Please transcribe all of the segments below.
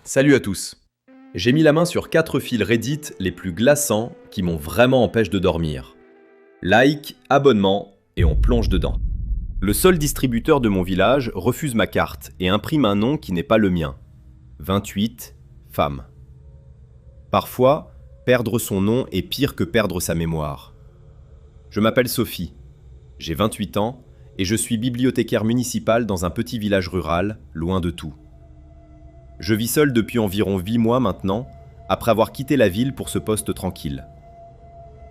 Salut à tous. J'ai mis la main sur 4 fils Reddit les plus glaçants qui m'ont vraiment empêché de dormir. Like, abonnement et on plonge dedans. Le seul distributeur de mon village refuse ma carte et imprime un nom qui n'est pas le mien. 28, femme. Parfois, perdre son nom est pire que perdre sa mémoire. Je m'appelle Sophie. J'ai 28 ans et je suis bibliothécaire municipale dans un petit village rural, loin de tout. Je vis seul depuis environ 8 mois maintenant, après avoir quitté la ville pour ce poste tranquille.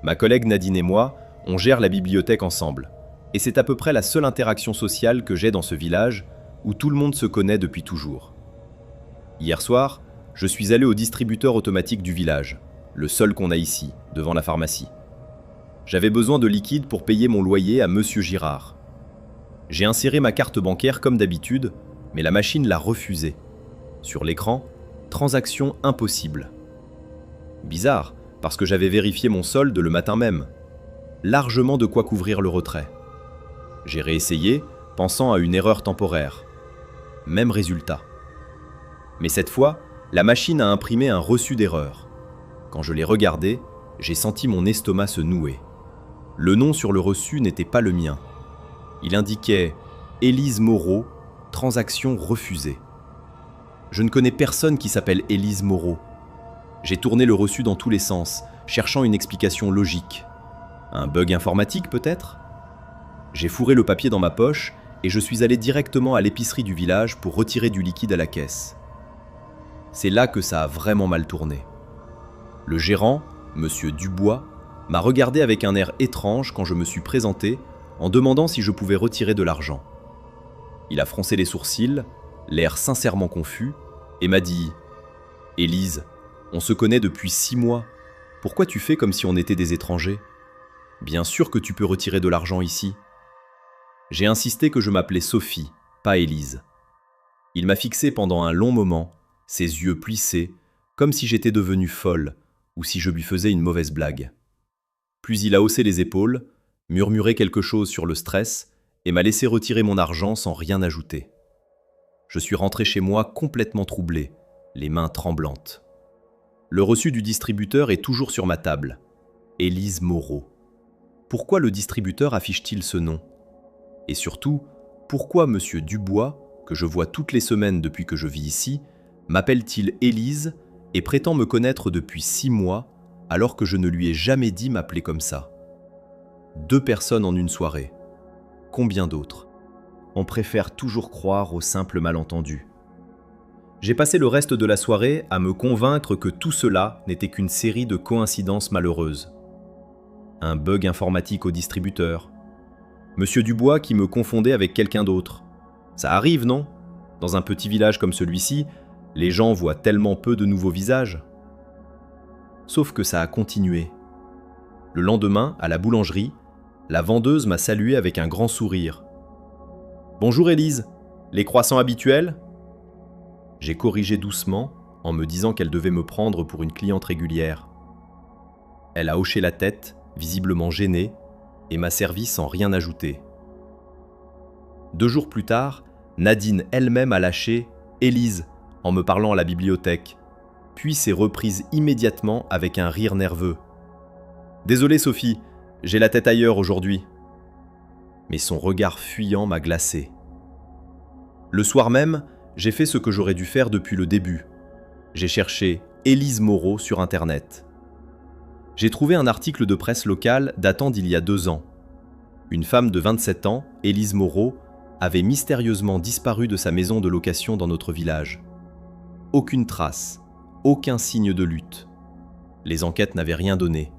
Ma collègue Nadine et moi, on gère la bibliothèque ensemble. Et c'est à peu près la seule interaction sociale que j'ai dans ce village, où tout le monde se connaît depuis toujours. Hier soir, je suis allé au distributeur automatique du village, le seul qu'on a ici, devant la pharmacie. J'avais besoin de liquide pour payer mon loyer à Monsieur Girard. J'ai inséré ma carte bancaire comme d'habitude, mais la machine l'a refusée. Sur l'écran, transaction impossible. Bizarre, parce que j'avais vérifié mon solde le matin même. Largement de quoi couvrir le retrait. J'ai réessayé, pensant à une erreur temporaire. Même résultat. Mais cette fois, la machine a imprimé un reçu d'erreur. Quand je l'ai regardé, j'ai senti mon estomac se nouer. Le nom sur le reçu n'était pas le mien. Il indiquait « Élise Moreau, transaction refusée ». Je ne connais personne qui s'appelle Élise Moreau. J'ai tourné le reçu dans tous les sens, cherchant une explication logique. Un bug informatique peut-être ? J'ai fourré le papier dans ma poche et je suis allé directement à l'épicerie du village pour retirer du liquide à la caisse. C'est là que ça a vraiment mal tourné. Le gérant, Monsieur Dubois, m'a regardé avec un air étrange quand je me suis présenté en demandant si je pouvais retirer de l'argent. Il a froncé les sourcils, l'air sincèrement confus, et m'a dit « Élise, on se connaît depuis 6 mois. Pourquoi tu fais comme si on était des étrangers ? Bien sûr que tu peux retirer de l'argent ici. » J'ai insisté que je m'appelais Sophie, pas Élise. Il m'a fixé pendant un long moment, ses yeux plissés, comme si j'étais devenue folle ou si je lui faisais une mauvaise blague. Puis il a haussé les épaules, murmuré quelque chose sur le stress et m'a laissé retirer mon argent sans rien ajouter. Je suis rentré chez moi complètement troublé, les mains tremblantes. Le reçu du distributeur est toujours sur ma table. Élise Moreau. Pourquoi le distributeur affiche-t-il ce nom ? Et surtout, pourquoi Monsieur Dubois, que je vois toutes les semaines depuis que je vis ici, m'appelle-t-il Élise et prétend me connaître depuis 6 mois alors que je ne lui ai jamais dit m'appeler comme ça ? 2 personnes en une soirée. Combien d'autres ? On préfère toujours croire au simple malentendu. J'ai passé le reste de la soirée à me convaincre que tout cela n'était qu'une série de coïncidences malheureuses. Un bug informatique au distributeur. Monsieur Dubois qui me confondait avec quelqu'un d'autre. Ça arrive, non ? Dans un petit village comme celui-ci, les gens voient tellement peu de nouveaux visages. Sauf que ça a continué. Le lendemain, à la boulangerie, la vendeuse m'a salué avec un grand sourire. « Bonjour Élise, les croissants habituels ?» J'ai corrigé doucement en me disant qu'elle devait me prendre pour une cliente régulière. Elle a hoché la tête, visiblement gênée, et m'a servi sans rien ajouter. 2 jours plus tard, Nadine elle-même a lâché « Élise » en me parlant à la bibliothèque, puis s'est reprise immédiatement avec un rire nerveux. « Désolé Sophie, j'ai la tête ailleurs aujourd'hui. » Mais son regard fuyant m'a glacé. Le soir même, j'ai fait ce que j'aurais dû faire depuis le début. J'ai cherché Élise Moreau sur Internet. J'ai trouvé un article de presse locale datant d'il y a 2 ans. Une femme de 27 ans, Élise Moreau, avait mystérieusement disparu de sa maison de location dans notre village. Aucune trace, aucun signe de lutte. Les enquêtes n'avaient rien donné.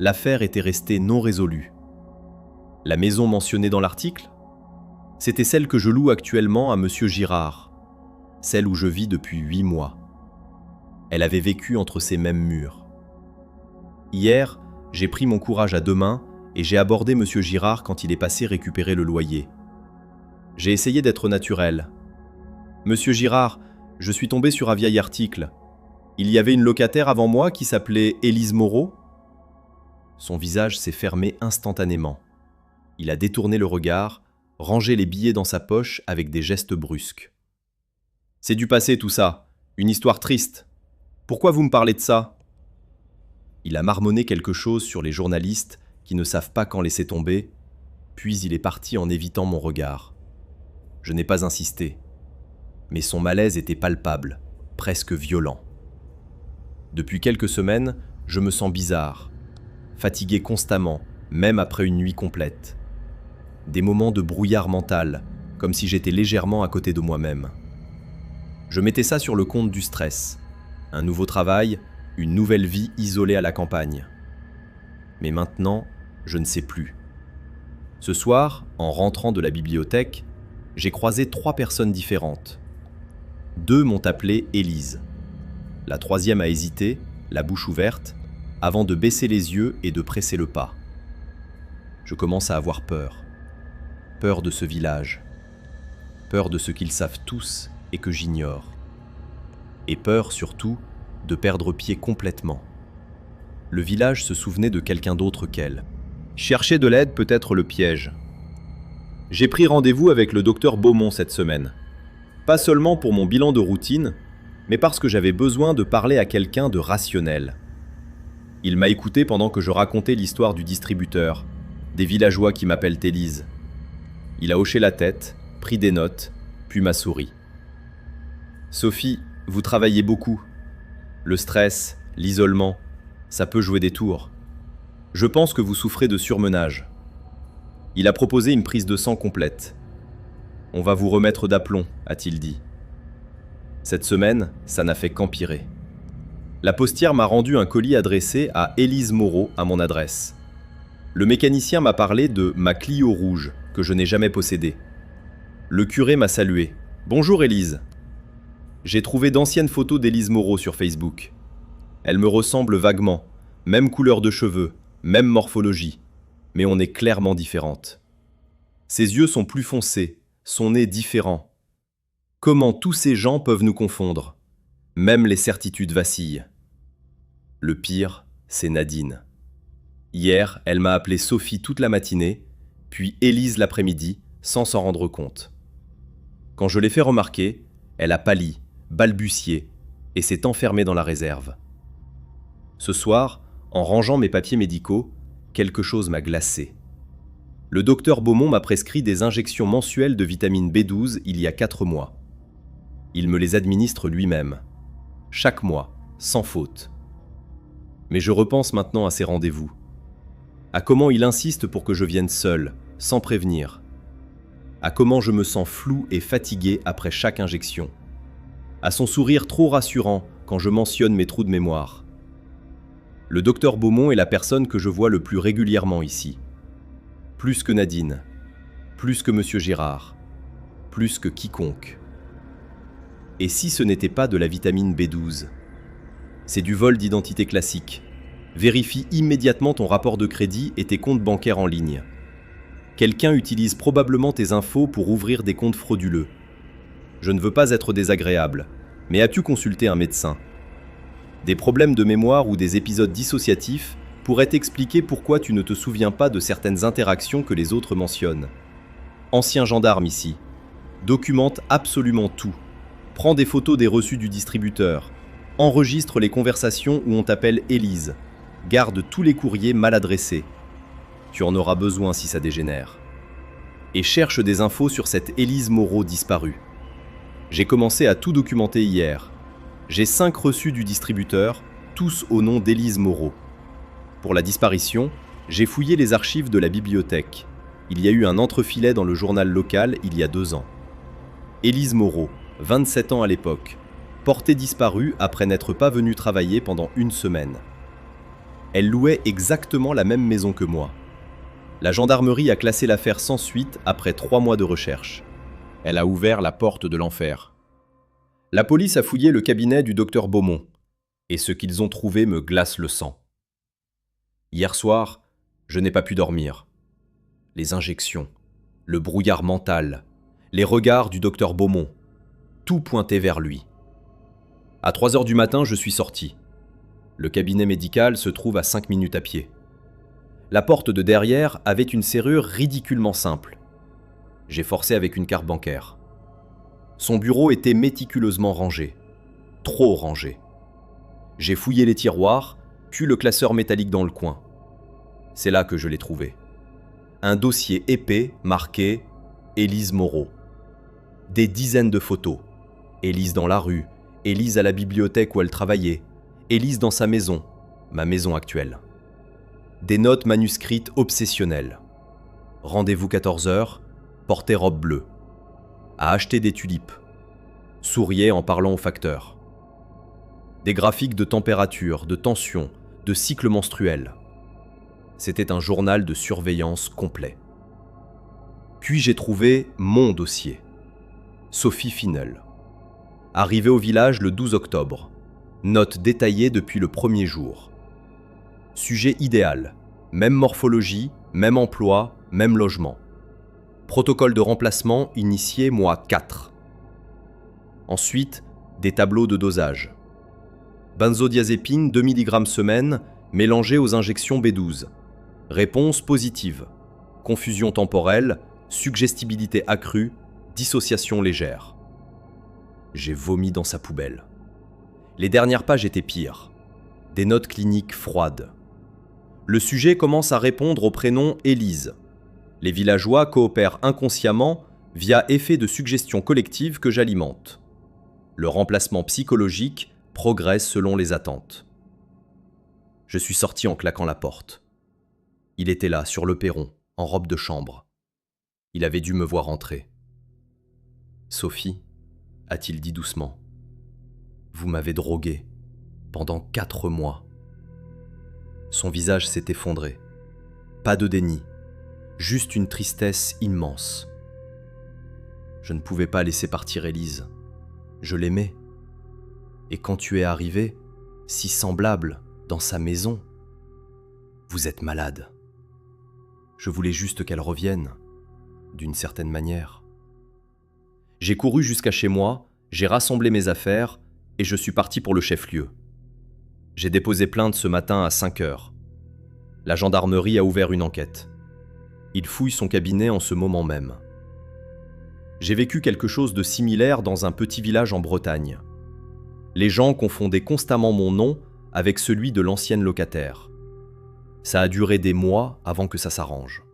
L'affaire était restée non résolue. La maison mentionnée dans l'article ? C'était celle que je loue actuellement à Monsieur Girard, celle où je vis depuis 8 mois. Elle avait vécu entre ces mêmes murs. Hier, j'ai pris mon courage à 2 mains et j'ai abordé Monsieur Girard quand il est passé récupérer le loyer. J'ai essayé d'être naturel. « Monsieur Girard, je suis tombé sur un vieil article. Il y avait une locataire avant moi qui s'appelait Élise Moreau ?» Son visage s'est fermé instantanément. Il a détourné le regard, rangé les billets dans sa poche avec des gestes brusques. « C'est du passé tout ça. Une histoire triste. Pourquoi vous me parlez de ça ?» Il a marmonné quelque chose sur les journalistes qui ne savent pas quand laisser tomber, puis il est parti en évitant mon regard. Je n'ai pas insisté, mais son malaise était palpable, presque violent. Depuis quelques semaines, je me sens bizarre, fatigué constamment, même après une nuit complète. Des moments de brouillard mental, comme si j'étais légèrement à côté de moi-même. Je mettais ça sur le compte du stress. Un nouveau travail, une nouvelle vie isolée à la campagne. Mais maintenant, je ne sais plus. Ce soir, en rentrant de la bibliothèque, j'ai croisé 3 personnes différentes. 2 m'ont appelé Élise. La 3e a hésité, la bouche ouverte, avant de baisser les yeux et de presser le pas. Je commence à avoir peur. Peur de ce village. Peur de ce qu'ils savent tous et que j'ignore. Et peur, surtout, de perdre pied complètement. Le village se souvenait de quelqu'un d'autre qu'elle. Chercher de l'aide peut être le piège. J'ai pris rendez-vous avec le docteur Beaumont cette semaine. Pas seulement pour mon bilan de routine, mais parce que j'avais besoin de parler à quelqu'un de rationnel. Il m'a écouté pendant que je racontais l'histoire du distributeur, des villageois qui m'appellent Élise. Il a hoché la tête, pris des notes, puis m'a souri. « Sophie, vous travaillez beaucoup. Le stress, l'isolement, ça peut jouer des tours. Je pense que vous souffrez de surmenage. » Il a proposé une prise de sang complète. « On va vous remettre d'aplomb », a-t-il dit. Cette semaine, ça n'a fait qu'empirer. La postière m'a rendu un colis adressé à Élise Moreau à mon adresse. Le mécanicien m'a parlé de ma Clio rouge, que je n'ai jamais possédée. Le curé m'a salué. « Bonjour Élise. » J'ai trouvé d'anciennes photos d'Élise Moreau sur Facebook. Elle me ressemble vaguement, même couleur de cheveux, même morphologie, mais on est clairement différentes. Ses yeux sont plus foncés, son nez différent. Comment tous ces gens peuvent nous confondre? Même les certitudes vacillent. Le pire, c'est Nadine. Hier, elle m'a appelé Sophie toute la matinée, puis Élise l'après-midi, sans s'en rendre compte. Quand je l'ai fait remarquer, elle a pâli, balbutié, et s'est enfermée dans la réserve. Ce soir, en rangeant mes papiers médicaux, quelque chose m'a glacé. Le docteur Beaumont m'a prescrit des injections mensuelles de vitamine B12 il y a 4 mois. Il me les administre lui-même, chaque mois, sans faute. Mais je repense maintenant à ces rendez-vous, à comment il insiste pour que je vienne seul, sans prévenir, à comment je me sens flou et fatigué après chaque injection, à son sourire trop rassurant quand je mentionne mes trous de mémoire. Le docteur Beaumont est la personne que je vois le plus régulièrement ici. Plus que Nadine, plus que Monsieur Gérard, plus que quiconque. Et si ce n'était pas de la vitamine B12? C'est du vol d'identité classique. Vérifie immédiatement ton rapport de crédit et tes comptes bancaires en ligne. Quelqu'un utilise probablement tes infos pour ouvrir des comptes frauduleux. Je ne veux pas être désagréable, mais as-tu consulté un médecin? Des problèmes de mémoire ou des épisodes dissociatifs pourraient expliquer pourquoi tu ne te souviens pas de certaines interactions que les autres mentionnent. Ancien gendarme ici. Documente absolument tout. Prends des photos des reçus du distributeur. Enregistre les conversations où on t'appelle Élise. Garde tous les courriers mal adressés. Tu en auras besoin si ça dégénère. Et cherche des infos sur cette Élise Moreau disparue. J'ai commencé à tout documenter hier. J'ai 5 reçus du distributeur, tous au nom d'Élise Moreau. Pour la disparition, j'ai fouillé les archives de la bibliothèque. Il y a eu un entrefilet dans le journal local il y a 2 ans. Élise Moreau, 27 ans à l'époque, portée disparue après n'être pas venue travailler pendant 1 semaine. Elle louait exactement la même maison que moi. La gendarmerie a classé l'affaire sans suite après 3 mois de recherche. Elle a ouvert la porte de l'enfer. La police a fouillé le cabinet du docteur Beaumont, et ce qu'ils ont trouvé me glace le sang. Hier soir, je n'ai pas pu dormir. Les injections, le brouillard mental, les regards du docteur Beaumont, tout pointait vers lui. À 3 heures du matin, je suis sorti. Le cabinet médical se trouve à 5 minutes à pied. La porte de derrière avait une serrure ridiculement simple. J'ai forcé avec une carte bancaire. Son bureau était méticuleusement rangé. trop rangé. J'ai fouillé les tiroirs, puis le classeur métallique dans le coin. C'est là que je l'ai trouvé. Un dossier épais marqué « Élise Moreau ». Des dizaines de photos. Élise dans la rue, Élise à la bibliothèque où elle travaillait, Élise dans sa maison, ma maison actuelle. Des notes manuscrites obsessionnelles. Rendez-vous 14h, portez robe bleue. À acheter des tulipes. Souriez en parlant au facteur. Des graphiques de température, de tension, de cycle menstruel. C'était un journal de surveillance complet. Puis j'ai trouvé mon dossier. Sophie Finel. Arrivée au village le 12 octobre. Note détaillée depuis le premier jour. Sujet idéal. Même morphologie, même emploi, même logement. Protocole de remplacement initié mois 4. Ensuite, des tableaux de dosage. Benzodiazépine 2 mg semaine mélangée aux injections B12. Réponse positive. Confusion temporelle, suggestibilité accrue, dissociation légère. J'ai vomi dans sa poubelle. Les dernières pages étaient pires. Des notes cliniques froides. Le sujet commence à répondre au prénom Élise. Les villageois coopèrent inconsciemment via effet de suggestion collective que j'alimente. Le remplacement psychologique progresse selon les attentes. Je suis sorti en claquant la porte. Il était là, sur le perron, en robe de chambre. Il avait dû me voir entrer. « Sophie », a-t-il dit doucement, « vous m'avez drogué pendant 4 mois. » Son visage s'est effondré. Pas de déni, juste une tristesse immense. Je ne pouvais pas laisser partir Élise. Je l'aimais. Et quand tu es arrivé, si semblable, dans sa maison, vous êtes malade. Je voulais juste qu'elle revienne, d'une certaine manière. J'ai couru jusqu'à chez moi, j'ai rassemblé mes affaires et je suis parti pour le chef-lieu. J'ai déposé plainte ce matin à 5h. La gendarmerie a ouvert une enquête. Il fouille son cabinet en ce moment même. J'ai vécu quelque chose de similaire dans un petit village en Bretagne. Les gens confondaient constamment mon nom avec celui de l'ancienne locataire. Ça a duré des mois avant que ça s'arrange.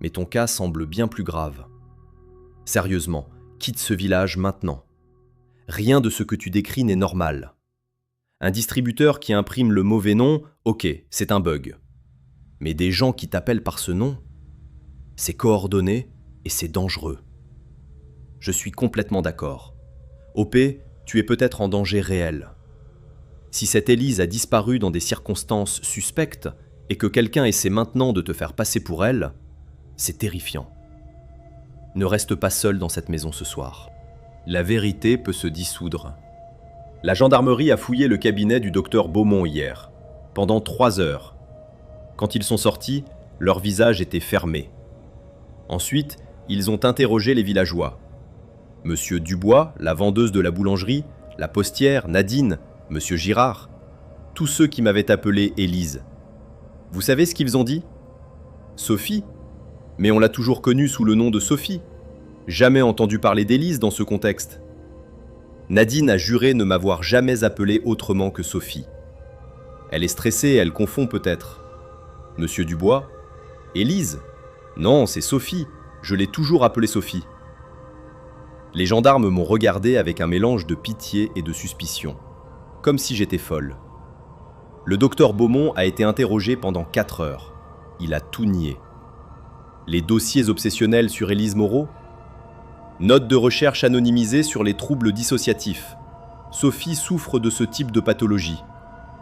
Mais ton cas semble bien plus grave. Sérieusement, quitte ce village maintenant. Rien de ce que tu décris n'est normal. Un distributeur qui imprime le mauvais nom, ok, c'est un bug. Mais des gens qui t'appellent par ce nom, c'est coordonné et c'est dangereux. Je suis complètement d'accord. OP, tu es peut-être en danger réel. Si cette Élise a disparu dans des circonstances suspectes et que quelqu'un essaie maintenant de te faire passer pour elle, c'est terrifiant. Ne reste pas seul dans cette maison ce soir. La vérité peut se dissoudre. La gendarmerie a fouillé le cabinet du docteur Beaumont hier, pendant 3 heures. Quand ils sont sortis, leur visage était fermé. Ensuite, ils ont interrogé les villageois. Monsieur Dubois, la vendeuse de la boulangerie, la postière, Nadine, Monsieur Girard, tous ceux qui m'avaient appelé Élise. Vous savez ce qu'ils ont dit ? Sophie ? Mais on l'a toujours connue sous le nom de Sophie. Jamais entendu parler d'Élise dans ce contexte. Nadine a juré ne m'avoir jamais appelé autrement que Sophie. Elle est stressée, elle confond peut-être. Monsieur Dubois ? Élise ? Non, c'est Sophie. Je l'ai toujours appelée Sophie. Les gendarmes m'ont regardé avec un mélange de pitié et de suspicion, comme si j'étais folle. Le docteur Beaumont a été interrogé pendant 4 heures. Il a tout nié. Les dossiers obsessionnels sur Élise Moreau ? Note de recherche anonymisée sur les troubles dissociatifs. Sophie souffre de ce type de pathologie.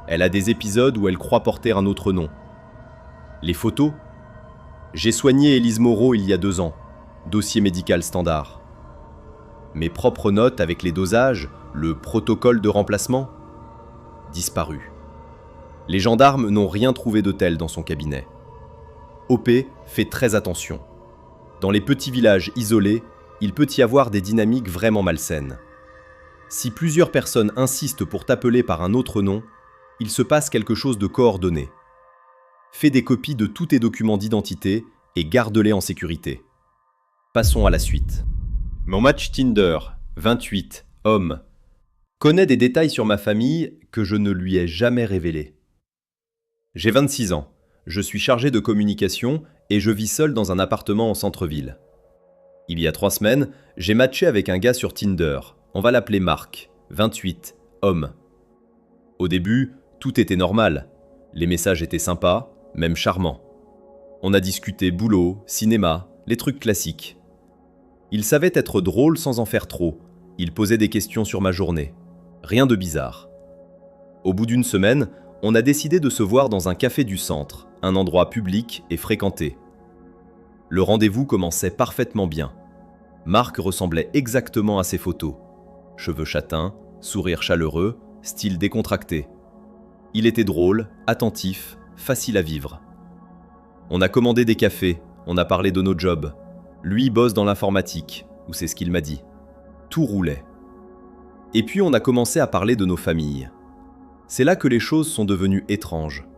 Elle a des épisodes où elle croit porter un autre nom. Les photos ? J'ai soigné Élise Moreau il y a 2 ans. Dossier médical standard. Mes propres notes avec les dosages, le protocole de remplacement ? Disparu. Les gendarmes n'ont rien trouvé de tel dans son cabinet. OP fait très attention. Dans les petits villages isolés, il peut y avoir des dynamiques vraiment malsaines. Si plusieurs personnes insistent pour t'appeler par un autre nom, il se passe quelque chose de coordonné. Fais des copies de tous tes documents d'identité et garde-les en sécurité. Passons à la suite. Mon match Tinder, 28, homme. connaît des détails sur ma famille que je ne lui ai jamais révélés. J'ai 26 ans, je suis chargé de communication et je vis seul dans un appartement en centre-ville. Il y a 3 semaines, j'ai matché avec un gars sur Tinder, on va l'appeler Marc, 28, homme. Au début, tout était normal, les messages étaient sympas, même charmants. On a discuté boulot, cinéma, les trucs classiques. Il savait être drôle sans en faire trop, il posait des questions sur ma journée. Rien de bizarre. Au bout d'une semaine, on a décidé de se voir dans un café du centre, un endroit public et fréquenté. Le rendez-vous commençait parfaitement bien. Marc ressemblait exactement à ses photos. Cheveux châtains, sourire chaleureux, style décontracté. Il était drôle, attentif, facile à vivre. On a commandé des cafés, on a parlé de nos jobs. Lui bosse dans l'informatique, ou c'est ce qu'il m'a dit. Tout roulait. Et puis on a commencé à parler de nos familles. C'est là que les choses sont devenues étranges.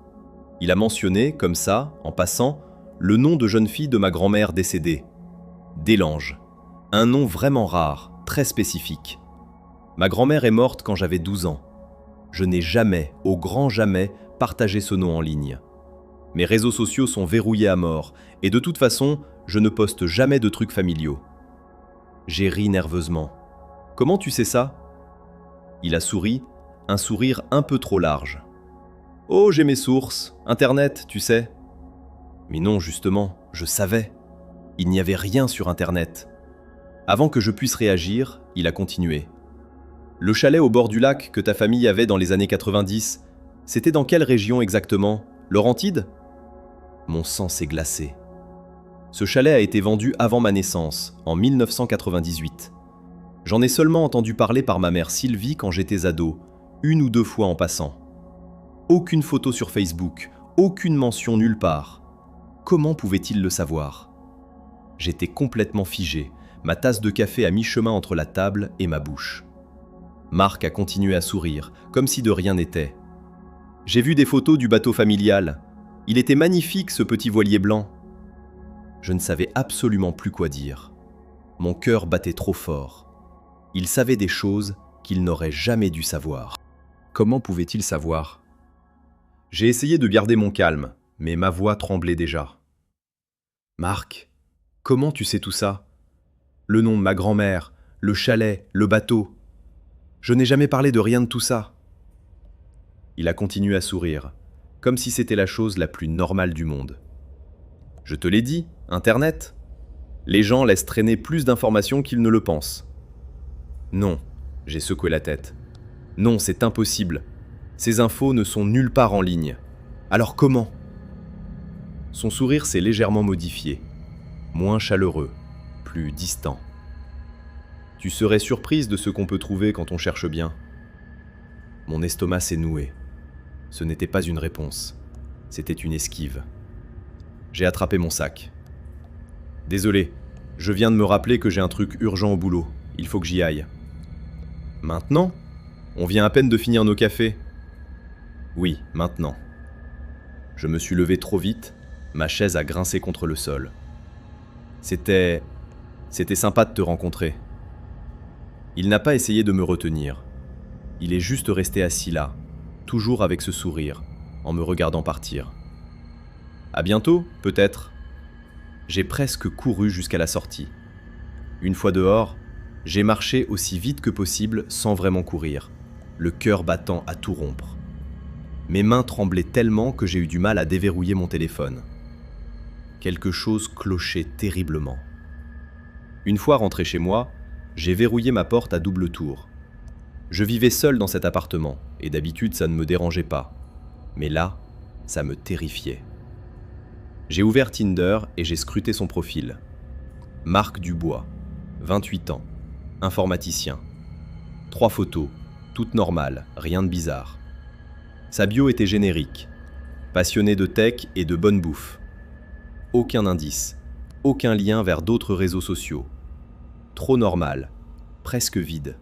Il a mentionné, comme ça, en passant, le nom de jeune fille de ma grand-mère décédée. Délange. Un nom vraiment rare, très spécifique. Ma grand-mère est morte quand j'avais 12 ans. Je n'ai jamais, au grand jamais, partagé ce nom en ligne. Mes réseaux sociaux sont verrouillés à mort, et de toute façon, je ne poste jamais de trucs familiaux. J'ai ri nerveusement. « Comment tu sais ça ?» Il a souri, un sourire un peu trop large. « Oh, j'ai mes sources, Internet, tu sais. » Mais non, justement, je savais. Il n'y avait rien sur Internet. Avant que je puisse réagir, il a continué. « Le chalet au bord du lac que ta famille avait dans les années 90, c'était dans quelle région exactement? Laurentide ?» Mon sang s'est glacé. Ce chalet a été vendu avant ma naissance, en 1998. J'en ai seulement entendu parler par ma mère Sylvie quand j'étais ado, 1 ou 2 fois en passant. Aucune photo sur Facebook, aucune mention nulle part. Comment pouvait-il le savoir? J'étais complètement figé, ma tasse de café à mi-chemin entre la table et ma bouche. Marc a continué à sourire, comme si de rien n'était. J'ai vu des photos du bateau familial. Il était magnifique, ce petit voilier blanc. Je ne savais absolument plus quoi dire. Mon cœur battait trop fort. Il savait des choses qu'il n'aurait jamais dû savoir. Comment pouvait-il savoir? J'ai essayé de garder mon calme, mais ma voix tremblait déjà. Marc, comment tu sais tout ça? Le nom de ma grand-mère, le chalet, le bateau. Je n'ai jamais parlé de rien de tout ça. Il a continué à sourire, comme si c'était la chose la plus normale du monde. Je te l'ai dit, Internet. Les gens laissent traîner plus d'informations qu'ils ne le pensent. Non, j'ai secoué la tête. Non, c'est impossible. Ces infos ne sont nulle part en ligne. Alors comment? Son sourire s'est légèrement modifié. Moins chaleureux, plus distant. Tu serais surprise de ce qu'on peut trouver quand on cherche bien. Mon estomac s'est noué. Ce n'était pas une réponse. C'était une esquive. J'ai attrapé mon sac. Désolé, je viens de me rappeler que j'ai un truc urgent au boulot. Il faut que j'y aille. Maintenant? On vient à peine de finir nos cafés. Oui, maintenant. Je me suis levé trop vite, ma chaise a grincé contre le sol. C'était sympa de te rencontrer. Il n'a pas essayé de me retenir. Il est juste resté assis là, toujours avec ce sourire, en me regardant partir. À bientôt, peut-être. J'ai presque couru jusqu'à la sortie. Une fois dehors, j'ai marché aussi vite que possible sans vraiment courir, le cœur battant à tout rompre. Mes mains tremblaient tellement que j'ai eu du mal à déverrouiller mon téléphone. Quelque chose clochait terriblement. Une fois rentré chez moi, j'ai verrouillé ma porte à double tour. Je vivais seul dans cet appartement, et d'habitude ça ne me dérangeait pas. Mais là, ça me terrifiait. J'ai ouvert Tinder et j'ai scruté son profil. Marc Dubois, 28 ans, informaticien. 3 photos, toutes normales, rien de bizarre. Sa bio était générique. Passionné de tech et de bonne bouffe. Aucun indice, aucun lien vers d'autres réseaux sociaux. Trop normal, presque vide.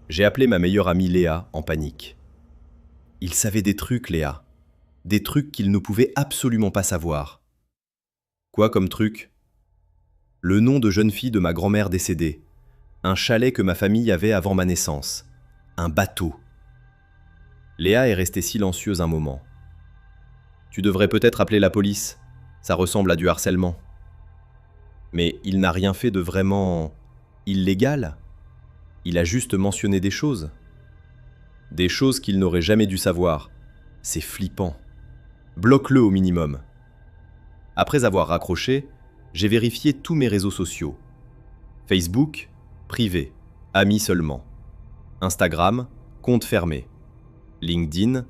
J'ai appelé ma meilleure amie Léa en panique. Il savait des trucs, Léa. Des trucs qu'il ne pouvait absolument pas savoir. Quoi comme truc? Le nom de jeune fille de ma grand-mère décédée. Un chalet que ma famille avait avant ma naissance. Un bateau. Léa est restée silencieuse un moment. Tu devrais peut-être appeler la police. Ça ressemble à du harcèlement. Mais il n'a rien fait de vraiment illégal. Il a juste mentionné des choses. Des choses qu'il n'aurait jamais dû savoir. C'est flippant. Bloque-le au minimum. Après avoir raccroché, j'ai vérifié tous mes réseaux sociaux. Facebook, privé, amis seulement. Instagram, compte fermé. LinkedIn,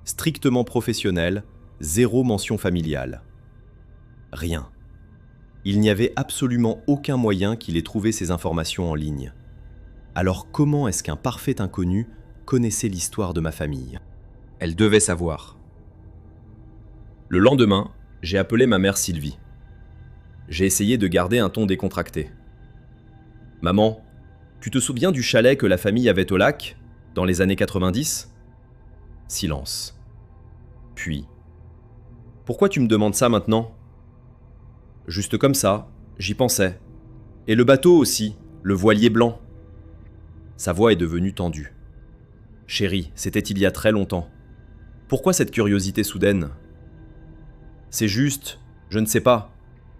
strictement professionnel, zéro mention familiale. Rien. Il n'y avait absolument aucun moyen qu'il ait trouvé ces informations en ligne. Alors comment est-ce qu'un parfait inconnu connaissait l'histoire de ma famille ? Elle devait savoir. Le lendemain, j'ai appelé ma mère Sylvie. J'ai essayé de garder un ton décontracté. « Maman, tu te souviens du chalet que la famille avait au lac, dans les années 90 ?» Silence. Puis, « Pourquoi tu me demandes ça maintenant ?»« Juste comme ça, j'y pensais. Et le bateau aussi, le voilier blanc. » Sa voix est devenue tendue. « Chérie, c'était il y a très longtemps. Pourquoi cette curiosité soudaine ? C'est juste, je ne sais pas.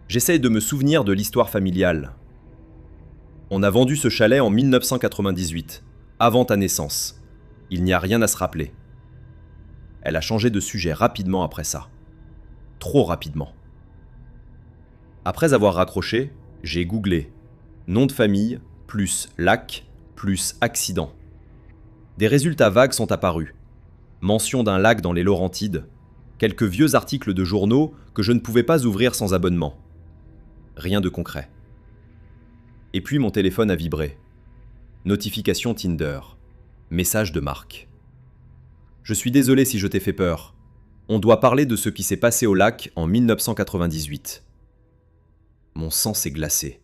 J'essaye de me souvenir de l'histoire familiale. On a vendu ce chalet en 1998, avant ta naissance. Il n'y a rien à se rappeler. » Elle a changé de sujet rapidement après ça. Trop rapidement. Après avoir raccroché, j'ai googlé « nom de famille plus lac plus accident ». Des résultats vagues sont apparus. Mention d'un lac dans les Laurentides, quelques vieux articles de journaux que je ne pouvais pas ouvrir sans abonnement. Rien de concret. Et puis mon téléphone a vibré. Notification Tinder. Message de Marc. Je suis désolé si je t'ai fait peur. On doit parler de ce qui s'est passé au lac en 1998. Mon sang s'est glacé.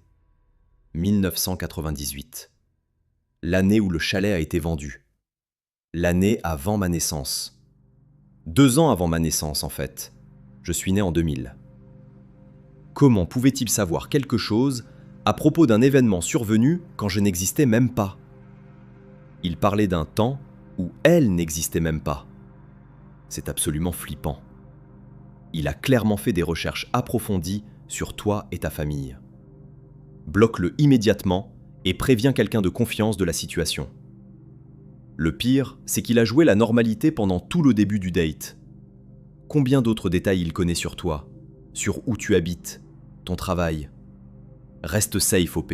1998. L'année où le chalet a été vendu. L'année avant ma naissance. 2 ans avant ma naissance, en fait. Je suis né en 2000. Comment pouvait-il savoir quelque chose à propos d'un événement survenu quand je n'existais même pas ? Il parlait d'un temps où elle n'existait même pas. C'est absolument flippant. Il a clairement fait des recherches approfondies sur toi et ta famille. Bloque-le immédiatement et préviens quelqu'un de confiance de la situation. Le pire, c'est qu'il a joué la normalité pendant tout le début du date. Combien d'autres détails il connaît sur toi, sur où tu habites, ton travail ? Reste safe, OP.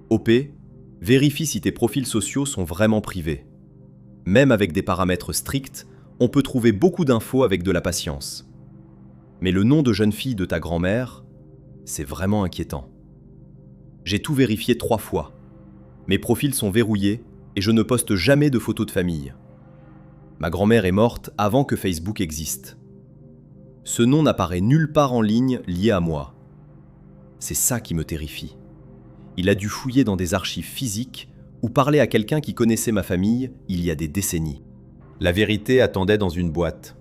OP, vérifie si tes profils sociaux sont vraiment privés. Même avec des paramètres stricts, on peut trouver beaucoup d'infos avec de la patience. Mais le nom de jeune fille de ta grand-mère, c'est vraiment inquiétant. J'ai tout vérifié 3 fois. Mes profils sont verrouillés et je ne poste jamais de photos de famille. Ma grand-mère est morte avant que Facebook existe. Ce nom n'apparaît nulle part en ligne lié à moi. C'est ça qui me terrifie. Il a dû fouiller dans des archives physiques ou parler à quelqu'un qui connaissait ma famille il y a des décennies. La vérité attendait dans une boîte.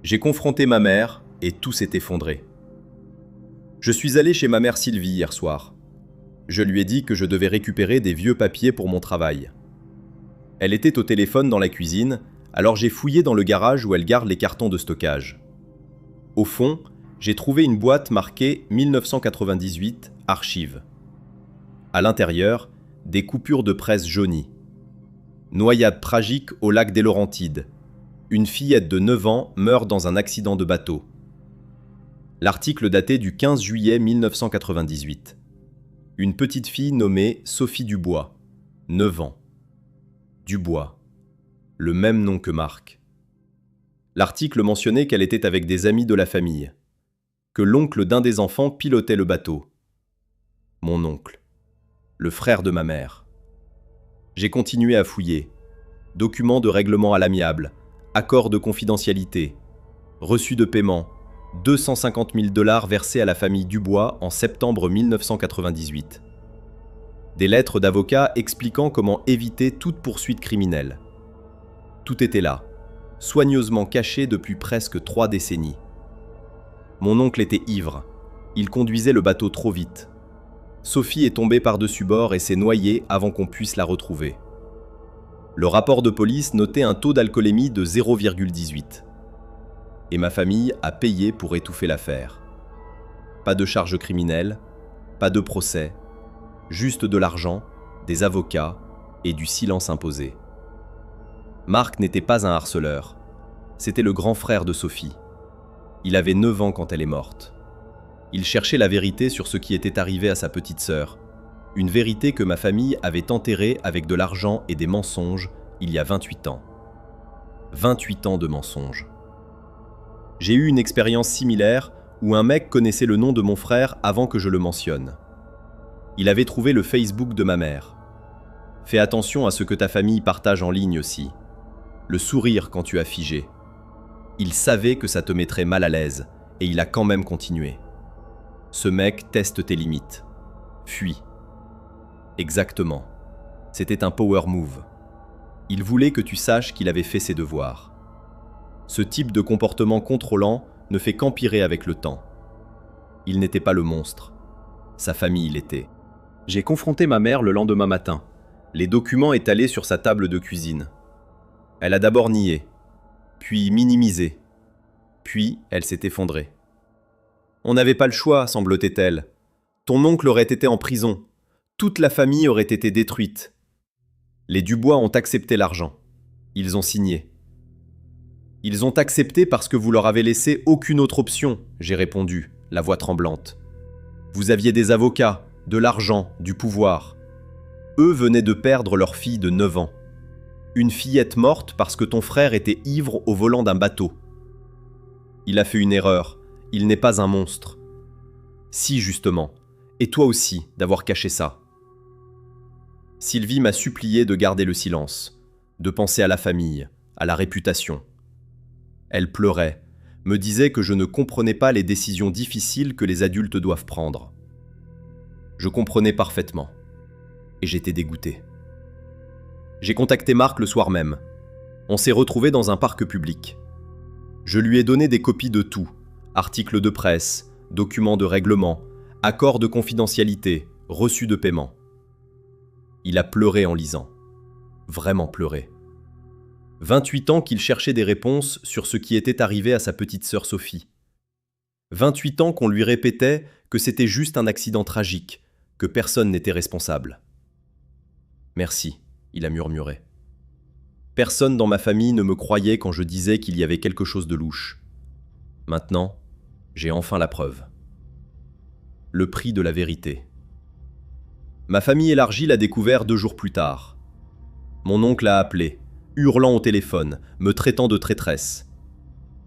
J'ai confronté ma mère et tout s'est effondré. Je suis allé chez ma mère Sylvie hier soir. Je lui ai dit que je devais récupérer des vieux papiers pour mon travail. Elle était au téléphone dans la cuisine, alors j'ai fouillé dans le garage où elle garde les cartons de stockage. Au fond, j'ai trouvé une boîte marquée 1998 Archives. À l'intérieur, des coupures de presse jaunies. Noyade tragique au lac des Laurentides. Une fillette de 9 ans meurt dans un accident de bateau. L'article datait du 15 juillet 1998. Une petite fille nommée Sophie Dubois, 9 ans. Dubois, le même nom que Marc. L'article mentionnait qu'elle était avec des amis de la famille, que l'oncle d'un des enfants pilotait le bateau. Mon oncle, le frère de ma mère. J'ai continué à fouiller. Documents de règlement à l'amiable, accords de confidentialité, reçus de paiement, 250 000 $ versés à la famille Dubois en septembre 1998. Des lettres d'avocats expliquant comment éviter toute poursuite criminelle. Tout était là, soigneusement caché depuis presque 3 décennies. Mon oncle était ivre. Il conduisait le bateau trop vite. Sophie est tombée par-dessus bord et s'est noyée avant qu'on puisse la retrouver. Le rapport de police notait un taux d'alcoolémie de 0,18. Et ma famille a payé pour étouffer l'affaire. Pas de charge criminelle, pas de procès, juste de l'argent, des avocats et du silence imposé. Marc n'était pas un harceleur. C'était le grand frère de Sophie. Il avait 9 ans quand elle est morte. Il cherchait la vérité sur ce qui était arrivé à sa petite sœur. Une vérité que ma famille avait enterrée avec de l'argent et des mensonges il y a 28 ans. 28 ans de mensonges. J'ai eu une expérience similaire où un mec connaissait le nom de mon frère avant que je le mentionne. Il avait trouvé le Facebook de ma mère. Fais attention à ce que ta famille partage en ligne aussi. Le sourire quand tu as figé. Il savait que ça te mettrait mal à l'aise et il a quand même continué. Ce mec teste tes limites. Fuis. Exactement. C'était un power move. Il voulait que tu saches qu'il avait fait ses devoirs. Ce type de comportement contrôlant ne fait qu'empirer avec le temps. Il n'était pas le monstre. Sa famille l'était. J'ai confronté ma mère le lendemain matin, les documents étalés sur sa table de cuisine. Elle a d'abord nié, puis minimisé, puis elle s'est effondrée. On n'avait pas le choix, semblotait-elle. Ton oncle aurait été en prison. Toute la famille aurait été détruite. Les Dubois ont accepté l'argent. Ils ont signé. Ils ont accepté parce que vous leur avez laissé aucune autre option, j'ai répondu, la voix tremblante. Vous aviez des avocats, de l'argent, du pouvoir. Eux venaient de perdre leur fille de 9 ans. Une fillette morte parce que ton frère était ivre au volant d'un bateau. Il a fait une erreur. Il n'est pas un monstre. Si, justement. Et toi aussi, d'avoir caché ça. Sylvie m'a supplié de garder le silence, de penser à la famille, à la réputation. Elle pleurait, me disait que je ne comprenais pas les décisions difficiles que les adultes doivent prendre. Je comprenais parfaitement. Et j'étais dégoûté. J'ai contacté Marc le soir même. On s'est retrouvés dans un parc public. Je lui ai donné des copies de tout, articles de presse, documents de règlement, accords de confidentialité, reçus de paiement. Il a pleuré en lisant. Vraiment pleuré. 28 ans qu'il cherchait des réponses sur ce qui était arrivé à sa petite sœur Sophie. 28 ans qu'on lui répétait que c'était juste un accident tragique, que personne n'était responsable. Merci, il a murmuré. Personne dans ma famille ne me croyait quand je disais qu'il y avait quelque chose de louche. Maintenant, j'ai enfin la preuve. Le prix de la vérité. Ma famille élargie l'a découvert 2 jours plus tard. Mon oncle a appelé, hurlant au téléphone, me traitant de traîtresse.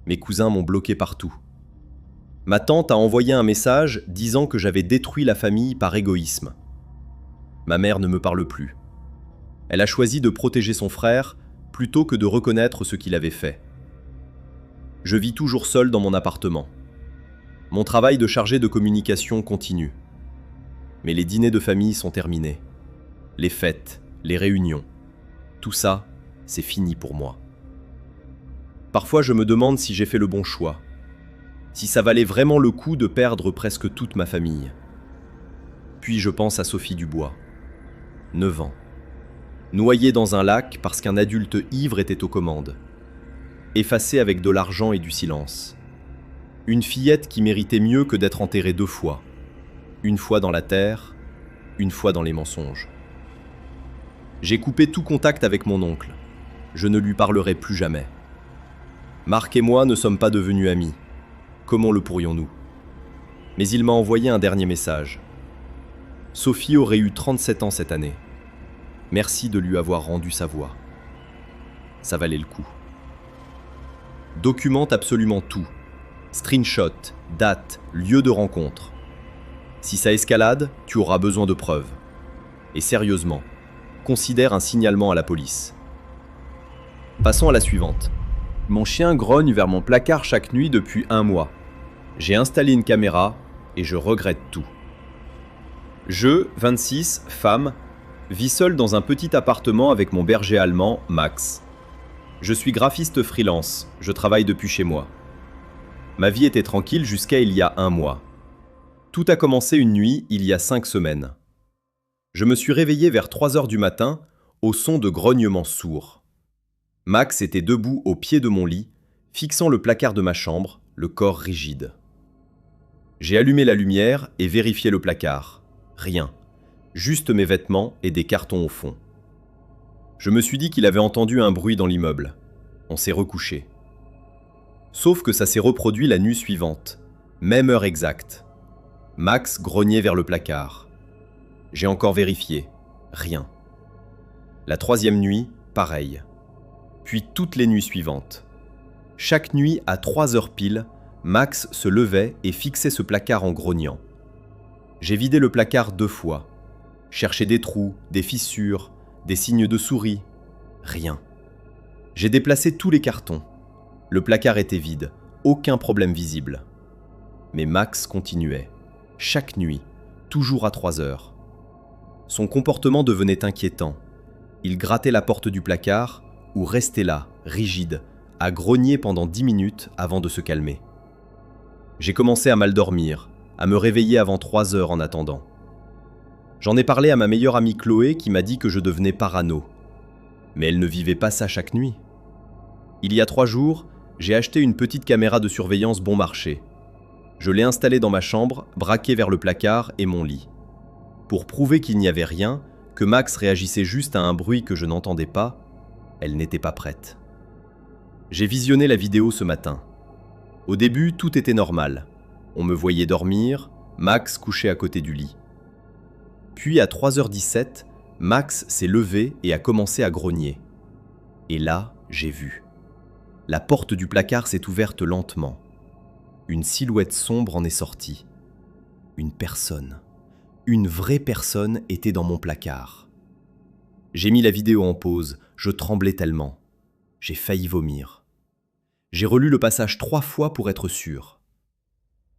Mes cousins m'ont bloqué partout. Ma tante a envoyé un message disant que j'avais détruit la famille par égoïsme. Ma mère ne me parle plus. Elle a choisi de protéger son frère plutôt que de reconnaître ce qu'il avait fait. Je vis toujours seul dans mon appartement. Mon travail de chargé de communication continue. Mais les dîners de famille sont terminés. Les fêtes, les réunions, tout ça, c'est fini pour moi. Parfois, je me demande si j'ai fait le bon choix. Si ça valait vraiment le coup de perdre presque toute ma famille. Puis je pense à Sophie Dubois. 9 ans. Noyée dans un lac parce qu'un adulte ivre était aux commandes. Effacée avec de l'argent et du silence. Une fillette qui méritait mieux que d'être enterrée 2 fois. Une fois dans la terre, une fois dans les mensonges. J'ai coupé tout contact avec mon oncle. Je ne lui parlerai plus jamais. Marc et moi ne sommes pas devenus amis. Comment le pourrions-nous? Mais il m'a envoyé un dernier message. Sophie aurait eu 37 ans cette année. Merci de lui avoir rendu sa voix. Ça valait le coup. Documente absolument tout. Screenshot, date, lieu de rencontre. Si ça escalade, tu auras besoin de preuves. Et sérieusement, considère un signalement à la police. Passons à la suivante. Mon chien grogne vers mon placard chaque nuit depuis 1 mois. J'ai installé une caméra et je regrette tout. Je, 26, femme, vis seul dans un petit appartement avec mon berger allemand, Max. Je suis graphiste freelance, je travaille depuis chez moi. Ma vie était tranquille jusqu'à il y a 1 mois. Tout a commencé une nuit, il y a 5 semaines. Je me suis réveillé vers 3 heures du matin, au son de grognements sourds. Max était debout au pied de mon lit, fixant le placard de ma chambre, le corps rigide. J'ai allumé la lumière et vérifié le placard. Rien. Juste mes vêtements et des cartons au fond. Je me suis dit qu'il avait entendu un bruit dans l'immeuble. On s'est recouché. Sauf que ça s'est reproduit la nuit suivante. Même heure exacte. Max grognait vers le placard. J'ai encore vérifié. Rien. La troisième nuit, pareil. Puis toutes les nuits suivantes. Chaque nuit, à 3 heures pile, Max se levait et fixait ce placard en grognant. J'ai vidé le placard 2 fois. Cherché des trous, des fissures, des signes de souris. Rien. J'ai déplacé tous les cartons. Le placard était vide, aucun problème visible. Mais Max continuait. Chaque nuit, toujours à 3 heures. Son comportement devenait inquiétant. Il grattait la porte du placard ou restait là, rigide, à grogner pendant 10 minutes avant de se calmer. J'ai commencé à mal dormir, à me réveiller avant 3 heures en attendant. J'en ai parlé à ma meilleure amie Chloé qui m'a dit que je devenais parano. Mais elle ne vivait pas ça chaque nuit. Il y a 3 jours, j'ai acheté une petite caméra de surveillance bon marché. Je l'ai installée dans ma chambre, braquée vers le placard et mon lit. Pour prouver qu'il n'y avait rien, que Max réagissait juste à un bruit que je n'entendais pas, elle n'était pas prête. J'ai visionné la vidéo ce matin. Au début, tout était normal. On me voyait dormir, Max couché à côté du lit. Puis à 3h17, Max s'est levé et a commencé à grogner. Et là, j'ai vu. La porte du placard s'est ouverte lentement. Une silhouette sombre en est sortie. Une personne, une vraie personne était dans mon placard. J'ai mis la vidéo en pause, je tremblais tellement. J'ai failli vomir. J'ai relu le passage 3 fois pour être sûr.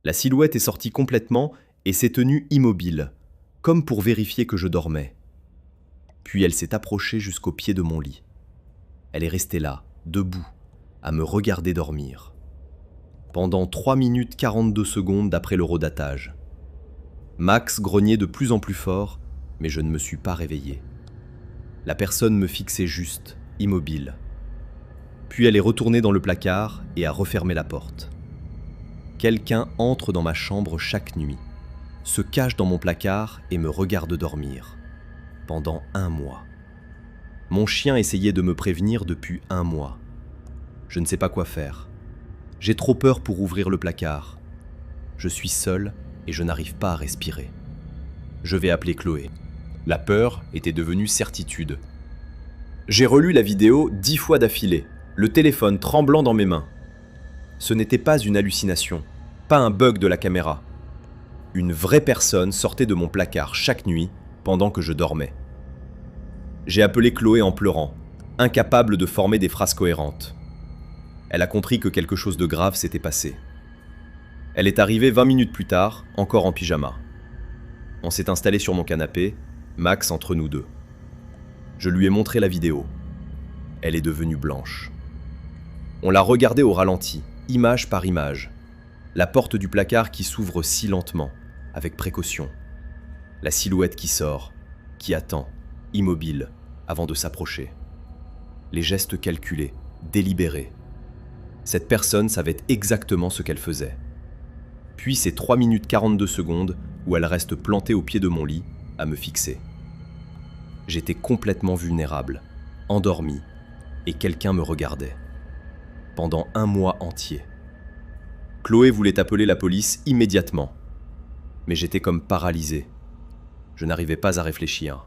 La silhouette est sortie complètement et s'est tenue immobile, comme pour vérifier que je dormais. Puis elle s'est approchée jusqu'au pied de mon lit. Elle est restée là, debout, à me regarder dormir. Pendant 3 minutes 42 secondes d'après l'horodatage. Max grognait de plus en plus fort, mais je ne me suis pas réveillé. La personne me fixait juste, immobile. Puis elle est retournée dans le placard et a refermé la porte. Quelqu'un entre dans ma chambre chaque nuit, se cache dans mon placard et me regarde dormir. Pendant 1 mois. Mon chien essayait de me prévenir depuis 1 mois. Je ne sais pas quoi faire. J'ai trop peur pour ouvrir le placard. Je suis seul et je n'arrive pas à respirer. Je vais appeler Chloé. La peur était devenue certitude. J'ai relu la vidéo 10 fois d'affilée, le téléphone tremblant dans mes mains. Ce n'était pas une hallucination, pas un bug de la caméra. Une vraie personne sortait de mon placard chaque nuit pendant que je dormais. J'ai appelé Chloé en pleurant, incapable de former des phrases cohérentes. Elle a compris que quelque chose de grave s'était passé. Elle est arrivée 20 minutes plus tard, encore en pyjama. On s'est installé sur mon canapé, Max entre nous deux. Je lui ai montré la vidéo. Elle est devenue blanche. On l'a regardée au ralenti, image par image. La porte du placard qui s'ouvre si lentement, avec précaution. La silhouette qui sort, qui attend, immobile, avant de s'approcher. Les gestes calculés, délibérés. Cette personne savait exactement ce qu'elle faisait. Puis ces 3 minutes 42 secondes où elle reste plantée au pied de mon lit, à me fixer. J'étais complètement vulnérable, endormi, et quelqu'un me regardait. Pendant 1 mois entier. Chloé voulait appeler la police immédiatement. Mais j'étais comme paralysé. Je n'arrivais pas à réfléchir.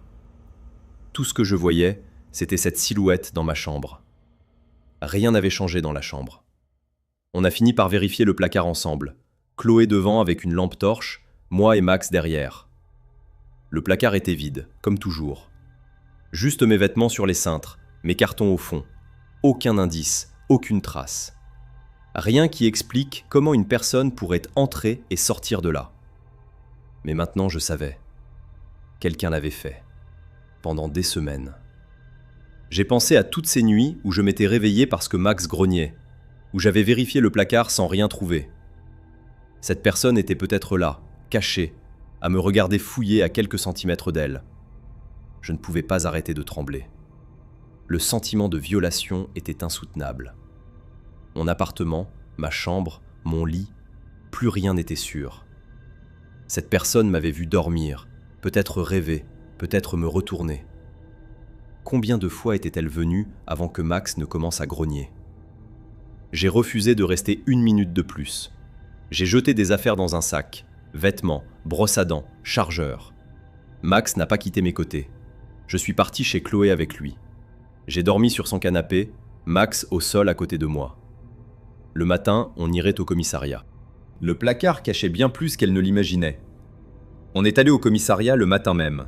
Tout ce que je voyais, c'était cette silhouette dans ma chambre. Rien n'avait changé dans la chambre. On a fini par vérifier le placard ensemble. Chloé devant avec une lampe torche, moi et Max derrière. Le placard était vide, comme toujours. Juste mes vêtements sur les cintres, mes cartons au fond. Aucun indice, aucune trace. Rien qui explique comment une personne pourrait entrer et sortir de là. Mais maintenant je savais. Quelqu'un l'avait fait. Pendant des semaines. J'ai pensé à toutes ces nuits où je m'étais réveillé parce que Max grognait, où j'avais vérifié le placard sans rien trouver. Cette personne était peut-être là, cachée, à me regarder fouiller à quelques centimètres d'elle. Je ne pouvais pas arrêter de trembler. Le sentiment de violation était insoutenable. Mon appartement, ma chambre, mon lit, plus rien n'était sûr. Cette personne m'avait vu dormir, peut-être rêver, peut-être me retourner. Combien de fois était-elle venue avant que Max ne commence à grogner? J'ai refusé de rester 1 minute de plus. J'ai jeté des affaires dans un sac, vêtements, brosse à dents, chargeur. Max n'a pas quitté mes côtés. Je suis parti chez Chloé avec lui. J'ai dormi sur son canapé, Max au sol à côté de moi. Le matin, on irait au commissariat. Le placard cachait bien plus qu'elle ne l'imaginait. On est allé au commissariat le matin même.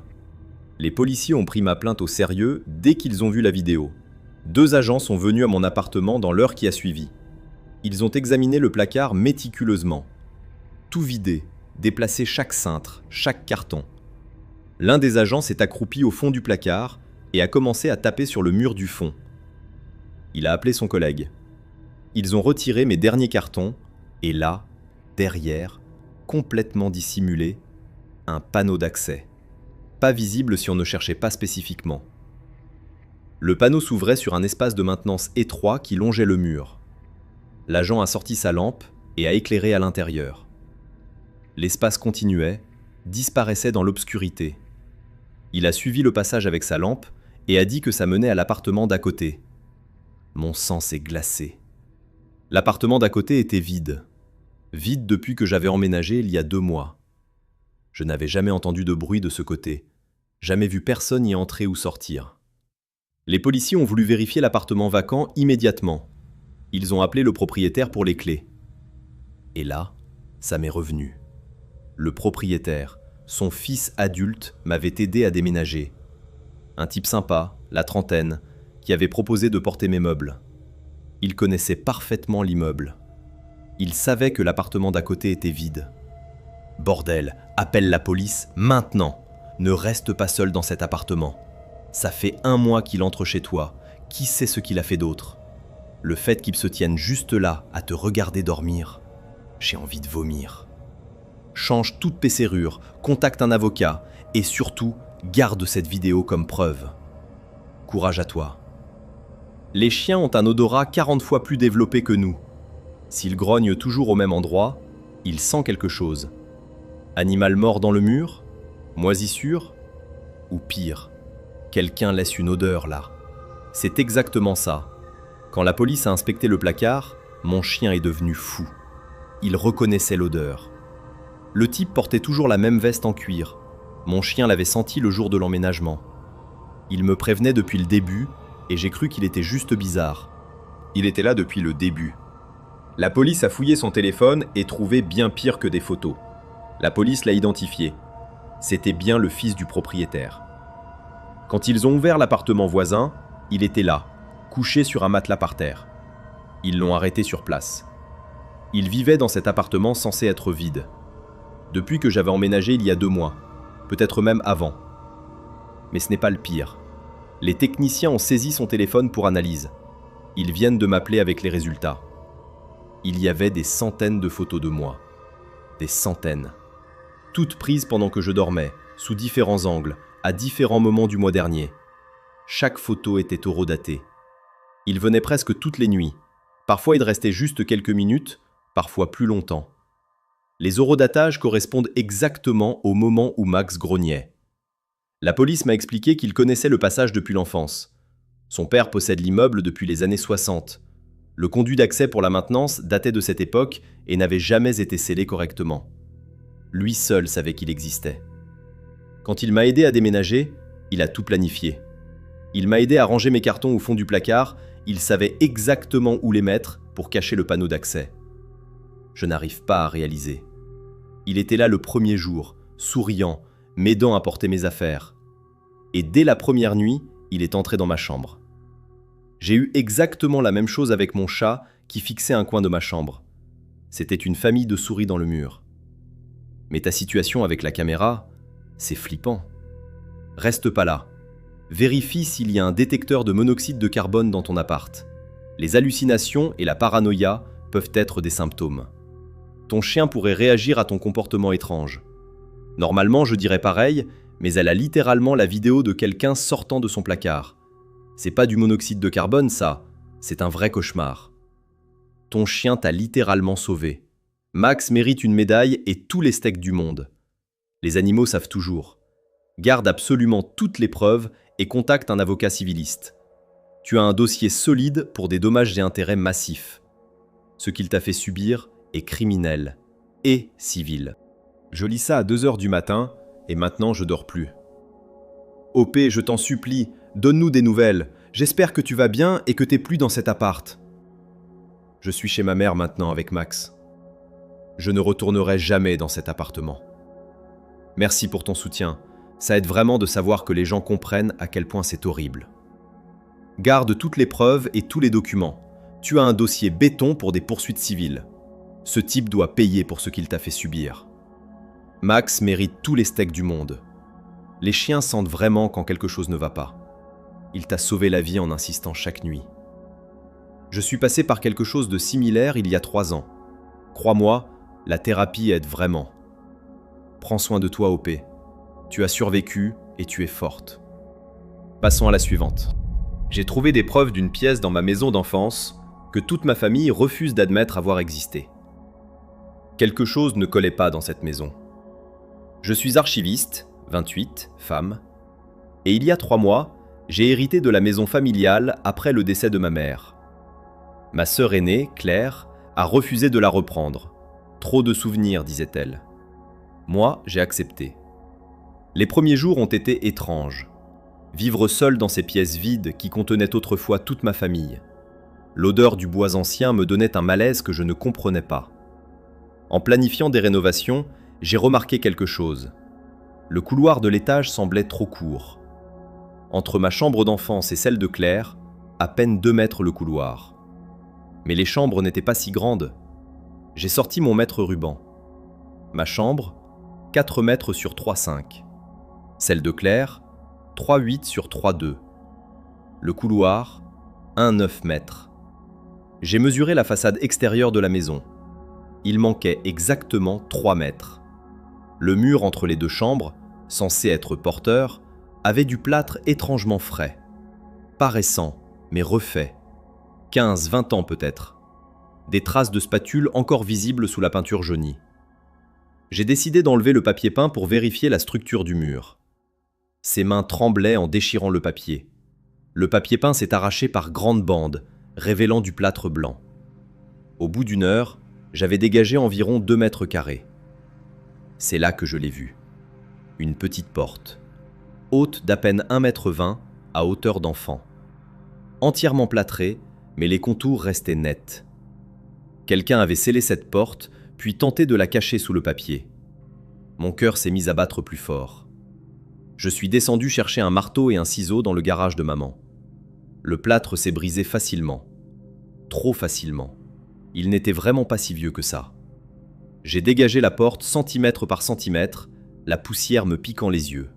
Les policiers ont pris ma plainte au sérieux dès qu'ils ont vu la vidéo. 2 agents sont venus à mon appartement dans l'heure qui a suivi. Ils ont examiné le placard méticuleusement. Tout vidé, déplacé chaque cintre, chaque carton. L'un des agents s'est accroupi au fond du placard et a commencé à taper sur le mur du fond. Il a appelé son collègue. Ils ont retiré mes derniers cartons et là, derrière, complètement dissimulé, un panneau d'accès. Pas visible si on ne cherchait pas spécifiquement. Le panneau s'ouvrait sur un espace de maintenance étroit qui longeait le mur. L'agent a sorti sa lampe et a éclairé à l'intérieur. L'espace continuait, disparaissait dans l'obscurité. Il a suivi le passage avec sa lampe et a dit que ça menait à l'appartement d'à côté. Mon sang s'est glacé. L'appartement d'à côté était vide. Vide depuis que j'avais emménagé il y a 2 mois. Je n'avais jamais entendu de bruit de ce côté, jamais vu personne y entrer ou sortir. Les policiers ont voulu vérifier l'appartement vacant immédiatement. Ils ont appelé le propriétaire pour les clés. Et là, ça m'est revenu. Le propriétaire, son fils adulte, m'avait aidé à déménager. Un type sympa, la trentaine, qui avait proposé de porter mes meubles. Il connaissait parfaitement l'immeuble. Il savait que l'appartement d'à côté était vide. Bordel, appelle la police maintenant. Ne reste pas seul dans cet appartement. Ça fait 1 mois qu'il entre chez toi. Qui sait ce qu'il a fait d'autre? Le fait qu'il se tienne juste là à te regarder dormir, j'ai envie de vomir. Change toutes tes serrures, contacte un avocat et surtout, garde cette vidéo comme preuve. Courage à toi. Les chiens ont un odorat 40 fois plus développé que nous. S'ils grognent toujours au même endroit, ils sentent quelque chose. Animal mort dans le mur? Moisissure? Ou pire, quelqu'un laisse une odeur là. C'est exactement ça. Quand la police a inspecté le placard, mon chien est devenu fou. Il reconnaissait l'odeur. Le type portait toujours la même veste en cuir. Mon chien l'avait senti le jour de l'emménagement. Il me prévenait depuis le début et j'ai cru qu'il était juste bizarre. Il était là depuis le début. La police a fouillé son téléphone et trouvé bien pire que des photos. La police l'a identifié. C'était bien le fils du propriétaire. Quand ils ont ouvert l'appartement voisin, il était là, couché sur un matelas par terre. Ils l'ont arrêté sur place. Il vivait dans cet appartement censé être vide. Depuis que j'avais emménagé il y a 2 mois, peut-être même avant. Mais ce n'est pas le pire. Les techniciens ont saisi son téléphone pour analyse. Ils viennent de m'appeler avec les résultats. Il y avait des centaines de photos de moi. Des centaines. Toutes prises pendant que je dormais, sous différents angles, à différents moments du mois dernier. Chaque photo était horodatée. Il venait presque toutes les nuits. Parfois il restait juste quelques minutes, parfois plus longtemps. Les horodatages correspondent exactement au moment où Max grognait. La police m'a expliqué qu'il connaissait le passage depuis l'enfance. Son père possède l'immeuble depuis les années 60. Le conduit d'accès pour la maintenance datait de cette époque et n'avait jamais été scellé correctement. Lui seul savait qu'il existait. Quand il m'a aidé à déménager, il a tout planifié. Il m'a aidé à ranger mes cartons au fond du placard, il savait exactement où les mettre pour cacher le panneau d'accès. Je n'arrive pas à réaliser. Il était là le premier jour, souriant, m'aidant à porter mes affaires. Et dès la première nuit, il est entré dans ma chambre. J'ai eu exactement la même chose avec mon chat qui fixait un coin de ma chambre. C'était une famille de souris dans le mur. Mais ta situation avec la caméra, c'est flippant. Reste pas là. Vérifie s'il y a un détecteur de monoxyde de carbone dans ton appart. Les hallucinations et la paranoïa peuvent être des symptômes. Ton chien pourrait réagir à ton comportement étrange. Normalement, je dirais pareil, mais elle a littéralement la vidéo de quelqu'un sortant de son placard. C'est pas du monoxyde de carbone, ça. C'est un vrai cauchemar. Ton chien t'a littéralement sauvé. Max mérite une médaille et tous les steaks du monde. Les animaux savent toujours. Garde absolument toutes les preuves et contacte un avocat civiliste. Tu as un dossier solide pour des dommages et intérêts massifs. Ce qu'il t'a fait subir est criminel et civil. Je lis ça à 2 heures du matin et maintenant je dors plus. OP, je t'en supplie, donne-nous des nouvelles. J'espère que tu vas bien et que t'es plus dans cet appart. Je suis chez ma mère maintenant avec Max. Je ne retournerai jamais dans cet appartement. Merci pour ton soutien. Ça aide vraiment de savoir que les gens comprennent à quel point c'est horrible. Garde toutes les preuves et tous les documents. Tu as un dossier béton pour des poursuites civiles. Ce type doit payer pour ce qu'il t'a fait subir. Max mérite tous les steaks du monde. Les chiens sentent vraiment quand quelque chose ne va pas. Il t'a sauvé la vie en insistant chaque nuit. Je suis passé par quelque chose de similaire il y a 3 ans. Crois-moi, la thérapie aide vraiment. Prends soin de toi, OP. Tu as survécu et tu es forte. Passons à la suivante. J'ai trouvé des preuves d'une pièce dans ma maison d'enfance que toute ma famille refuse d'admettre avoir existé. Quelque chose ne collait pas dans cette maison. Je suis archiviste, 28, femme, et il y a 3 mois, j'ai hérité de la maison familiale après le décès de ma mère. Ma sœur aînée, Claire, a refusé de la reprendre. Trop de souvenirs, disait-elle. Moi, j'ai accepté. Les premiers jours ont été étranges. Vivre seul dans ces pièces vides qui contenaient autrefois toute ma famille. L'odeur du bois ancien me donnait un malaise que je ne comprenais pas. En planifiant des rénovations, j'ai remarqué quelque chose. Le couloir de l'étage semblait trop court. Entre ma chambre d'enfance et celle de Claire, à peine 2 mètres le couloir. Mais les chambres n'étaient pas si grandes. J'ai sorti mon mètre ruban. Ma chambre, 4 mètres sur 3,5. Celle de Claire, 3,8 sur 3,2. Le couloir, 1,9 mètres. J'ai mesuré la façade extérieure de la maison. Il manquait exactement 3 mètres. Le mur entre les 2 chambres, censé être porteur, avait du plâtre étrangement frais. Pas récent, mais refait. 15-20 ans peut-être. Des traces de spatule encore visibles sous la peinture jaunie. J'ai décidé d'enlever le papier peint pour vérifier la structure du mur. Ses mains tremblaient en déchirant le papier. Le papier peint s'est arraché par grandes bandes, révélant du plâtre blanc. Au bout d'1 heure, j'avais dégagé environ 2 mètres carrés. C'est là que je l'ai vu. Une petite porte, haute d'à peine 1,20 m à hauteur d'enfant. Entièrement plâtrée, mais les contours restaient nets. Quelqu'un avait scellé cette porte, puis tenté de la cacher sous le papier. Mon cœur s'est mis à battre plus fort. Je suis descendu chercher un marteau et un ciseau dans le garage de maman. Le plâtre s'est brisé facilement. Trop facilement. Il n'était vraiment pas si vieux que ça. J'ai dégagé la porte centimètre par centimètre, la poussière me piquant les yeux.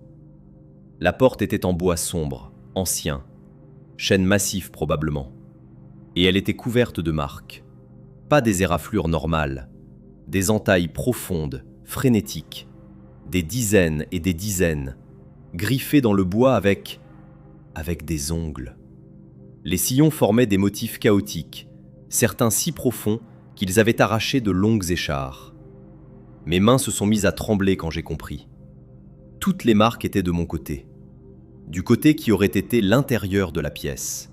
La porte était en bois sombre, ancien, chêne massif probablement. Et elle était couverte de marques. Pas des éraflures normales, des entailles profondes, frénétiques, des dizaines et des dizaines, griffées dans le bois avec des ongles. Les sillons formaient des motifs chaotiques, certains si profonds qu'ils avaient arraché de longues écharres. Mes mains se sont mises à trembler quand j'ai compris. Toutes les marques étaient de mon côté, du côté qui aurait été l'intérieur de la pièce.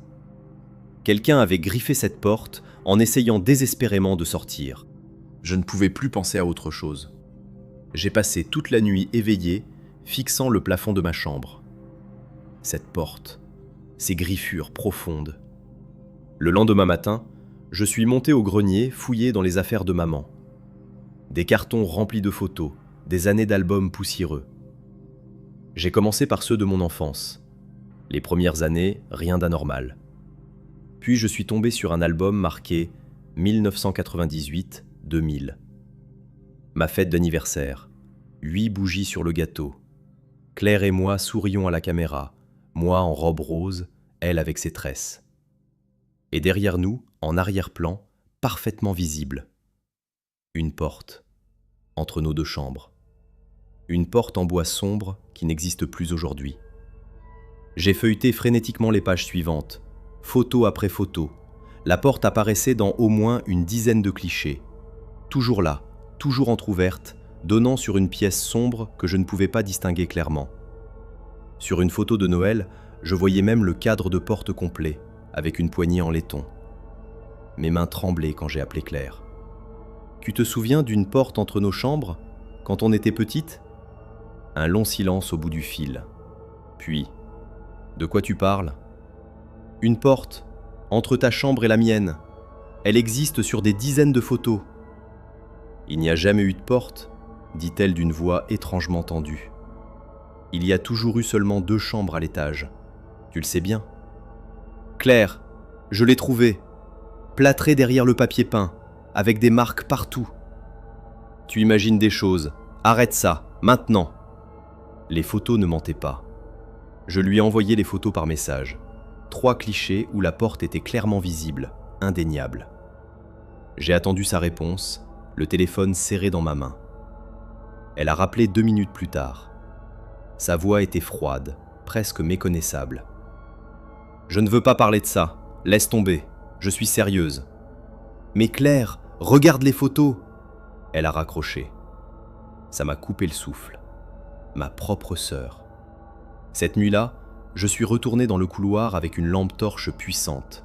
Quelqu'un avait griffé cette porte en essayant désespérément de sortir. Je ne pouvais plus penser à autre chose. J'ai passé toute la nuit éveillé, fixant le plafond de ma chambre. Cette porte, ces griffures profondes. Le lendemain matin, je suis monté au grenier fouiller dans les affaires de maman. Des cartons remplis de photos, des années d'albums poussiéreux. J'ai commencé par ceux de mon enfance. Les premières années, rien d'anormal. Puis je suis tombé sur un album marqué 1998-2000. Ma fête d'anniversaire, 8 bougies sur le gâteau. Claire et moi sourions à la caméra, moi en robe rose, elle avec ses tresses. Et derrière nous, en arrière-plan, parfaitement visible, une porte, entre nos 2 chambres. Une porte en bois sombre qui n'existe plus aujourd'hui. J'ai feuilleté frénétiquement les pages suivantes, photo après photo. La porte apparaissait dans au moins une dizaine de clichés. Toujours là, toujours entr'ouverte, donnant sur une pièce sombre que je ne pouvais pas distinguer clairement. Sur une photo de Noël, je voyais même le cadre de porte complet, avec une poignée en laiton. Mes mains tremblaient quand j'ai appelé Claire. « Tu te souviens d'une porte entre nos chambres, quand on était petite ?» Un long silence au bout du fil. Puis, « De quoi tu parles ?»« Une porte, entre ta chambre et la mienne. Elle existe sur des dizaines de photos. »« Il n'y a jamais eu de porte, » dit-elle d'une voix étrangement tendue. « Il y a toujours eu seulement 2 chambres à l'étage. Tu le sais bien. »« Claire, je l'ai trouvée, plâtrée derrière le papier peint, avec des marques partout. »« Tu imagines des choses. Arrête ça, maintenant !» Les photos ne mentaient pas. Je lui ai envoyé les photos par message. 3 clichés où la porte était clairement visible, indéniable. J'ai attendu sa réponse, le téléphone serré dans ma main. Elle a rappelé 2 minutes plus tard. Sa voix était froide, presque méconnaissable. « Je ne veux pas parler de ça. Laisse tomber. Je suis sérieuse. »« Mais Claire, regarde les photos !» Elle a raccroché. Ça m'a coupé le souffle. Ma propre sœur. Cette nuit-là, je suis retourné dans le couloir avec une lampe torche puissante.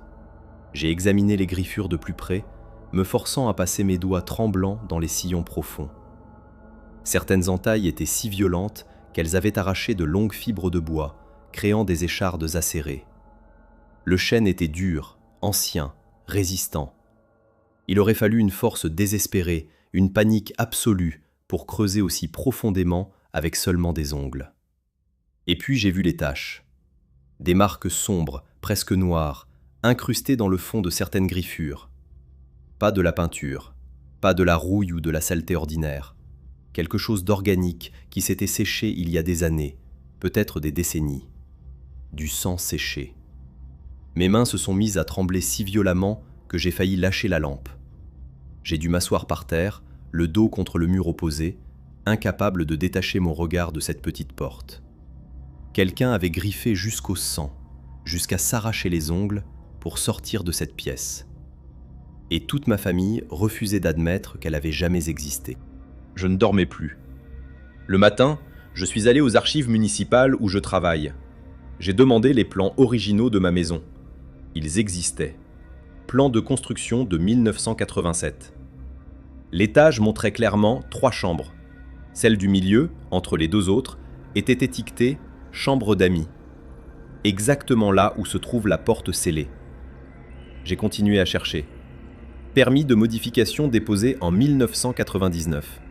J'ai examiné les griffures de plus près, me forçant à passer mes doigts tremblants dans les sillons profonds. Certaines entailles étaient si violentes qu'elles avaient arraché de longues fibres de bois, créant des échardes acérées. Le chêne était dur, ancien, résistant. Il aurait fallu une force désespérée, une panique absolue pour creuser aussi profondément avec seulement des ongles. Et puis j'ai vu les taches. Des marques sombres, presque noires, incrustées dans le fond de certaines griffures. Pas de la peinture, pas de la rouille ou de la saleté ordinaire. Quelque chose d'organique qui s'était séché il y a des années, peut-être des décennies. Du sang séché. Mes mains se sont mises à trembler si violemment que j'ai failli lâcher la lampe. J'ai dû m'asseoir par terre, le dos contre le mur opposé, incapable de détacher mon regard de cette petite porte. Quelqu'un avait griffé jusqu'au sang, jusqu'à s'arracher les ongles pour sortir de cette pièce. Et toute ma famille refusait d'admettre qu'elle avait jamais existé. Je ne dormais plus. Le matin, je suis allé aux archives municipales où je travaille. J'ai demandé les plans originaux de ma maison. Ils existaient. Plan de construction de 1987. L'étage montrait clairement 3 chambres. Celle du milieu, entre les 2 autres, était étiquetée « chambre d'amis », exactement là où se trouve la porte scellée. J'ai continué à chercher. Permis de modification déposé en 1999.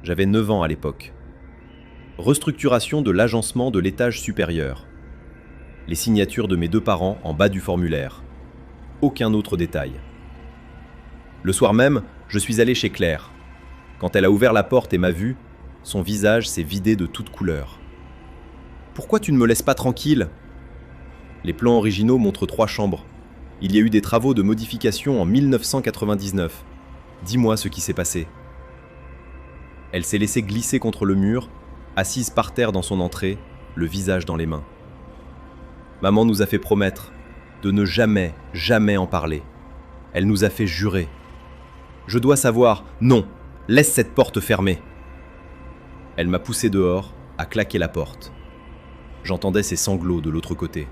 J'avais 9 ans à l'époque. Restructuration de l'agencement de l'étage supérieur. Les signatures de mes 2 parents en bas du formulaire. Aucun autre détail. Le soir même, je suis allé chez Claire. Quand elle a ouvert la porte et m'a vu, son visage s'est vidé de toute couleur. « Pourquoi tu ne me laisses pas tranquille ?» Les plans originaux montrent 3 chambres. Il y a eu des travaux de modification en 1999. Dis-moi ce qui s'est passé. Elle s'est laissée glisser contre le mur, assise par terre dans son entrée, le visage dans les mains. Maman nous a fait promettre de ne jamais, jamais en parler. Elle nous a fait jurer. Je dois savoir, non, laisse cette porte fermée. Elle m'a poussé dehors, a claqué la porte. J'entendais ses sanglots de l'autre côté.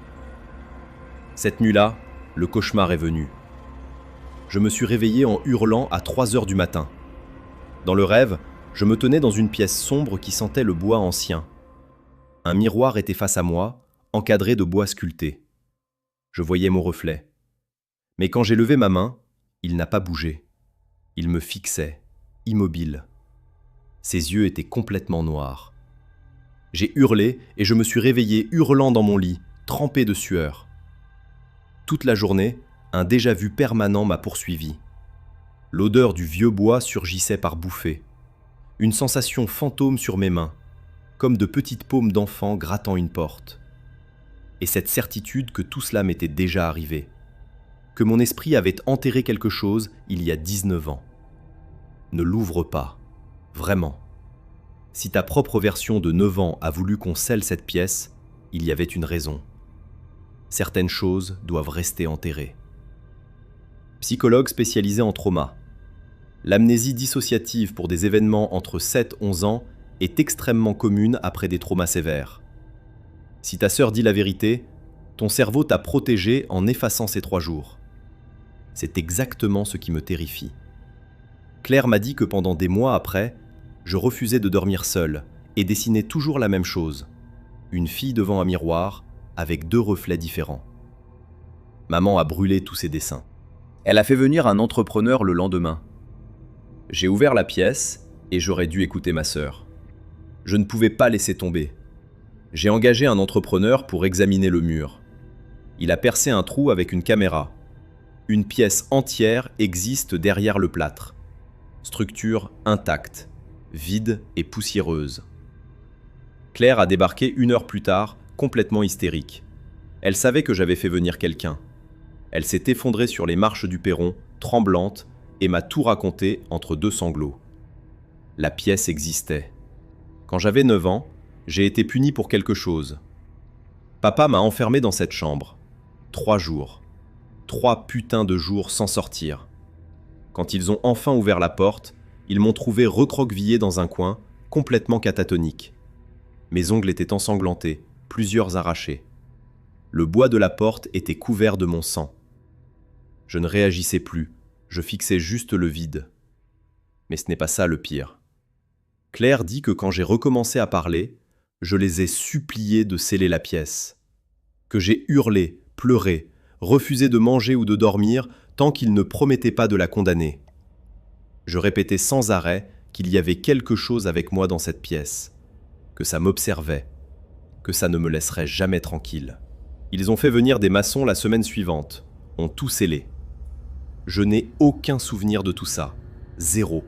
Cette nuit-là, le cauchemar est venu. Je me suis réveillé en hurlant à 3 heures du matin. Dans le rêve, je me tenais dans une pièce sombre qui sentait le bois ancien. Un miroir était face à moi, encadré de bois sculpté. Je voyais mon reflet. Mais quand j'ai levé ma main, il n'a pas bougé. Il me fixait, immobile. Ses yeux étaient complètement noirs. J'ai hurlé et je me suis réveillé hurlant dans mon lit, trempé de sueur. Toute la journée, un déjà-vu permanent m'a poursuivi. L'odeur du vieux bois surgissait par bouffées. Une sensation fantôme sur mes mains, comme de petites paumes d'enfant grattant une porte. Et cette certitude que tout cela m'était déjà arrivé, que mon esprit avait enterré quelque chose il y a 19 ans. Ne l'ouvre pas, vraiment. Si ta propre version de 9 ans a voulu qu'on scelle cette pièce, il y avait une raison. Certaines choses doivent rester enterrées. Psychologue spécialisé en trauma. L'amnésie dissociative pour des événements entre 7 et 11 ans est extrêmement commune après des traumas sévères. Si ta sœur dit la vérité, ton cerveau t'a protégé en effaçant ces 3 jours. C'est exactement ce qui me terrifie. Claire m'a dit que pendant des mois après, je refusais de dormir seul et dessinais toujours la même chose. Une fille devant un miroir avec 2 reflets différents. Maman a brûlé tous ses dessins. Elle a fait venir un entrepreneur le lendemain. J'ai ouvert la pièce et j'aurais dû écouter ma sœur. Je ne pouvais pas laisser tomber. J'ai engagé un entrepreneur pour examiner le mur. Il a percé un trou avec une caméra. Une pièce entière existe derrière le plâtre. Structure intacte, vide et poussiéreuse. Claire a débarqué 1 heure plus tard, complètement hystérique. Elle savait que j'avais fait venir quelqu'un. Elle s'est effondrée sur les marches du perron, tremblante, et m'a tout raconté entre 2 sanglots. La pièce existait. Quand j'avais 9 ans, j'ai été puni pour quelque chose. Papa m'a enfermé dans cette chambre. 3 jours. 3 putains de jours sans sortir. Quand ils ont enfin ouvert la porte, ils m'ont trouvé recroquevillé dans un coin, complètement catatonique. Mes ongles étaient ensanglantés, plusieurs arrachés. Le bois de la porte était couvert de mon sang. Je ne réagissais plus, je fixais juste le vide. Mais ce n'est pas ça le pire. Claire dit que quand j'ai recommencé à parler, je les ai suppliés de sceller la pièce. Que j'ai hurlé, pleuré, refusé de manger ou de dormir tant qu'ils ne promettaient pas de la condamner. Je répétais sans arrêt qu'il y avait quelque chose avec moi dans cette pièce, que ça m'observait, que ça ne me laisserait jamais tranquille. Ils ont fait venir des maçons la semaine suivante, ont tout scellé. Je n'ai aucun souvenir de tout ça, 0.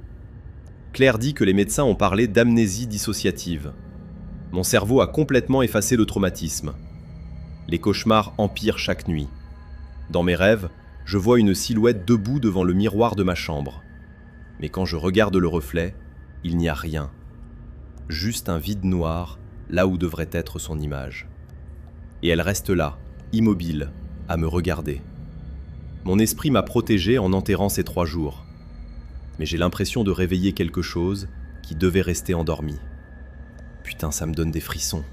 Claire dit que les médecins ont parlé d'amnésie dissociative. Mon cerveau a complètement effacé le traumatisme. Les cauchemars empirent chaque nuit. Dans mes rêves, je vois une silhouette debout devant le miroir de ma chambre. Mais quand je regarde le reflet, il n'y a rien. Juste un vide noir, là où devrait être son image. Et elle reste là, immobile, à me regarder. Mon esprit m'a protégé en enterrant ces 3 jours. Mais j'ai l'impression de réveiller quelque chose qui devait rester endormi. Putain, ça me donne des frissons.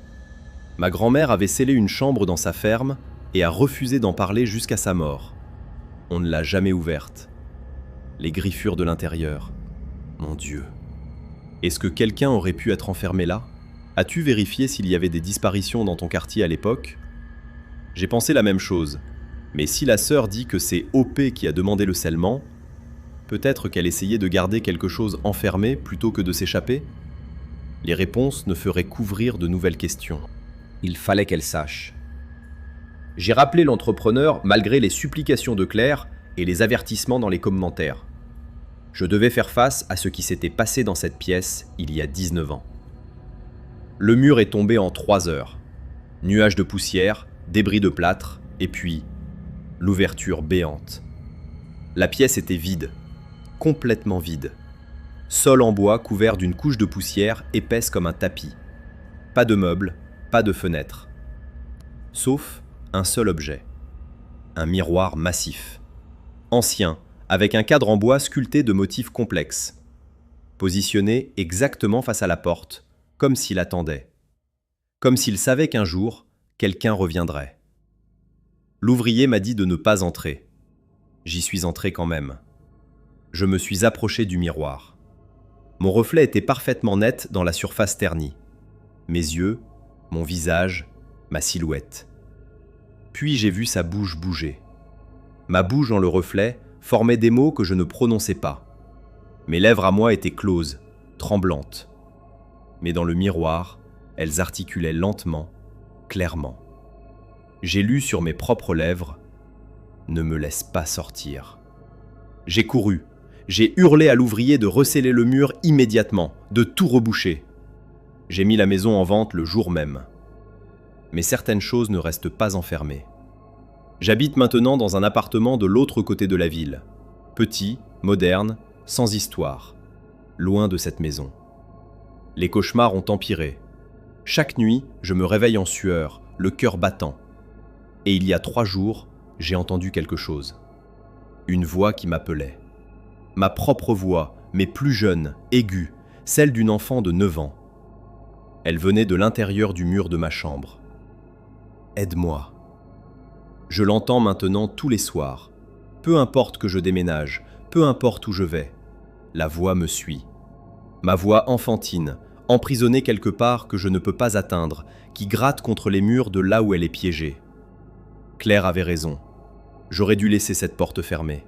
Ma grand-mère avait scellé une chambre dans sa ferme et a refusé d'en parler jusqu'à sa mort. On ne l'a jamais ouverte. Les griffures de l'intérieur. Mon Dieu. Est-ce que quelqu'un aurait pu être enfermé là ? As-tu vérifié s'il y avait des disparitions dans ton quartier à l'époque ? J'ai pensé la même chose. Mais si la sœur dit que c'est OP qui a demandé le scellement, peut-être qu'elle essayait de garder quelque chose enfermé plutôt que de s'échapper ? Les réponses ne feraient qu'ouvrir de nouvelles questions. Il fallait qu'elle sache. J'ai rappelé l'entrepreneur malgré les supplications de Claire et les avertissements dans les commentaires. Je devais faire face à ce qui s'était passé dans cette pièce il y a 19 ans. Le mur est tombé en 3 heures. Nuages de poussière, débris de plâtre, et puis l'ouverture béante. La pièce était vide, complètement vide. Sol en bois couvert d'une couche de poussière épaisse comme un tapis. Pas de meubles, pas de fenêtres. Sauf un seul objet. Un miroir massif. Ancien, avec un cadre en bois sculpté de motifs complexes. Positionné exactement face à la porte, comme s'il attendait. Comme s'il savait qu'un jour, quelqu'un reviendrait. L'ouvrier m'a dit de ne pas entrer. J'y suis entré quand même. Je me suis approché du miroir. Mon reflet était parfaitement net dans la surface ternie. Mes yeux, mon visage, ma silhouette. Puis j'ai vu sa bouche bouger. Ma bouche dans le reflet formait des mots que je ne prononçais pas. Mes lèvres à moi étaient closes, tremblantes. Mais dans le miroir, elles articulaient lentement, clairement. J'ai lu sur mes propres lèvres « Ne me laisse pas sortir ». J'ai couru. J'ai hurlé à l'ouvrier de resceller le mur immédiatement, de tout reboucher. J'ai mis la maison en vente le jour même. Mais certaines choses ne restent pas enfermées. J'habite maintenant dans un appartement de l'autre côté de la ville. Petit, moderne, sans histoire. Loin de cette maison. Les cauchemars ont empiré. Chaque nuit, je me réveille en sueur, le cœur battant. Et il y a 3 jours, j'ai entendu quelque chose. Une voix qui m'appelait. Ma propre voix, mais plus jeune, aiguë, celle d'une enfant de 9 ans. Elle venait de l'intérieur du mur de ma chambre. Aide-moi. Je l'entends maintenant tous les soirs. Peu importe que je déménage, peu importe où je vais, la voix me suit. Ma voix enfantine, emprisonnée quelque part que je ne peux pas atteindre, qui gratte contre les murs de là où elle est piégée. Claire avait raison. J'aurais dû laisser cette porte fermée.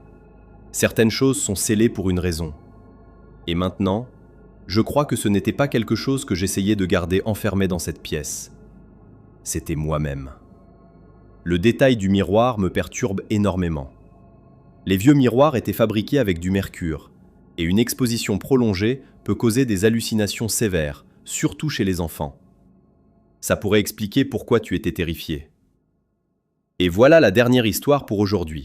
Certaines choses sont scellées pour une raison. Et maintenant, je crois que ce n'était pas quelque chose que j'essayais de garder enfermé dans cette pièce. C'était moi-même. Le détail du miroir me perturbe énormément. Les vieux miroirs étaient fabriqués avec du mercure, et une exposition prolongée peut causer des hallucinations sévères, surtout chez les enfants. Ça pourrait expliquer pourquoi tu étais terrifié. Et voilà la dernière histoire pour aujourd'hui.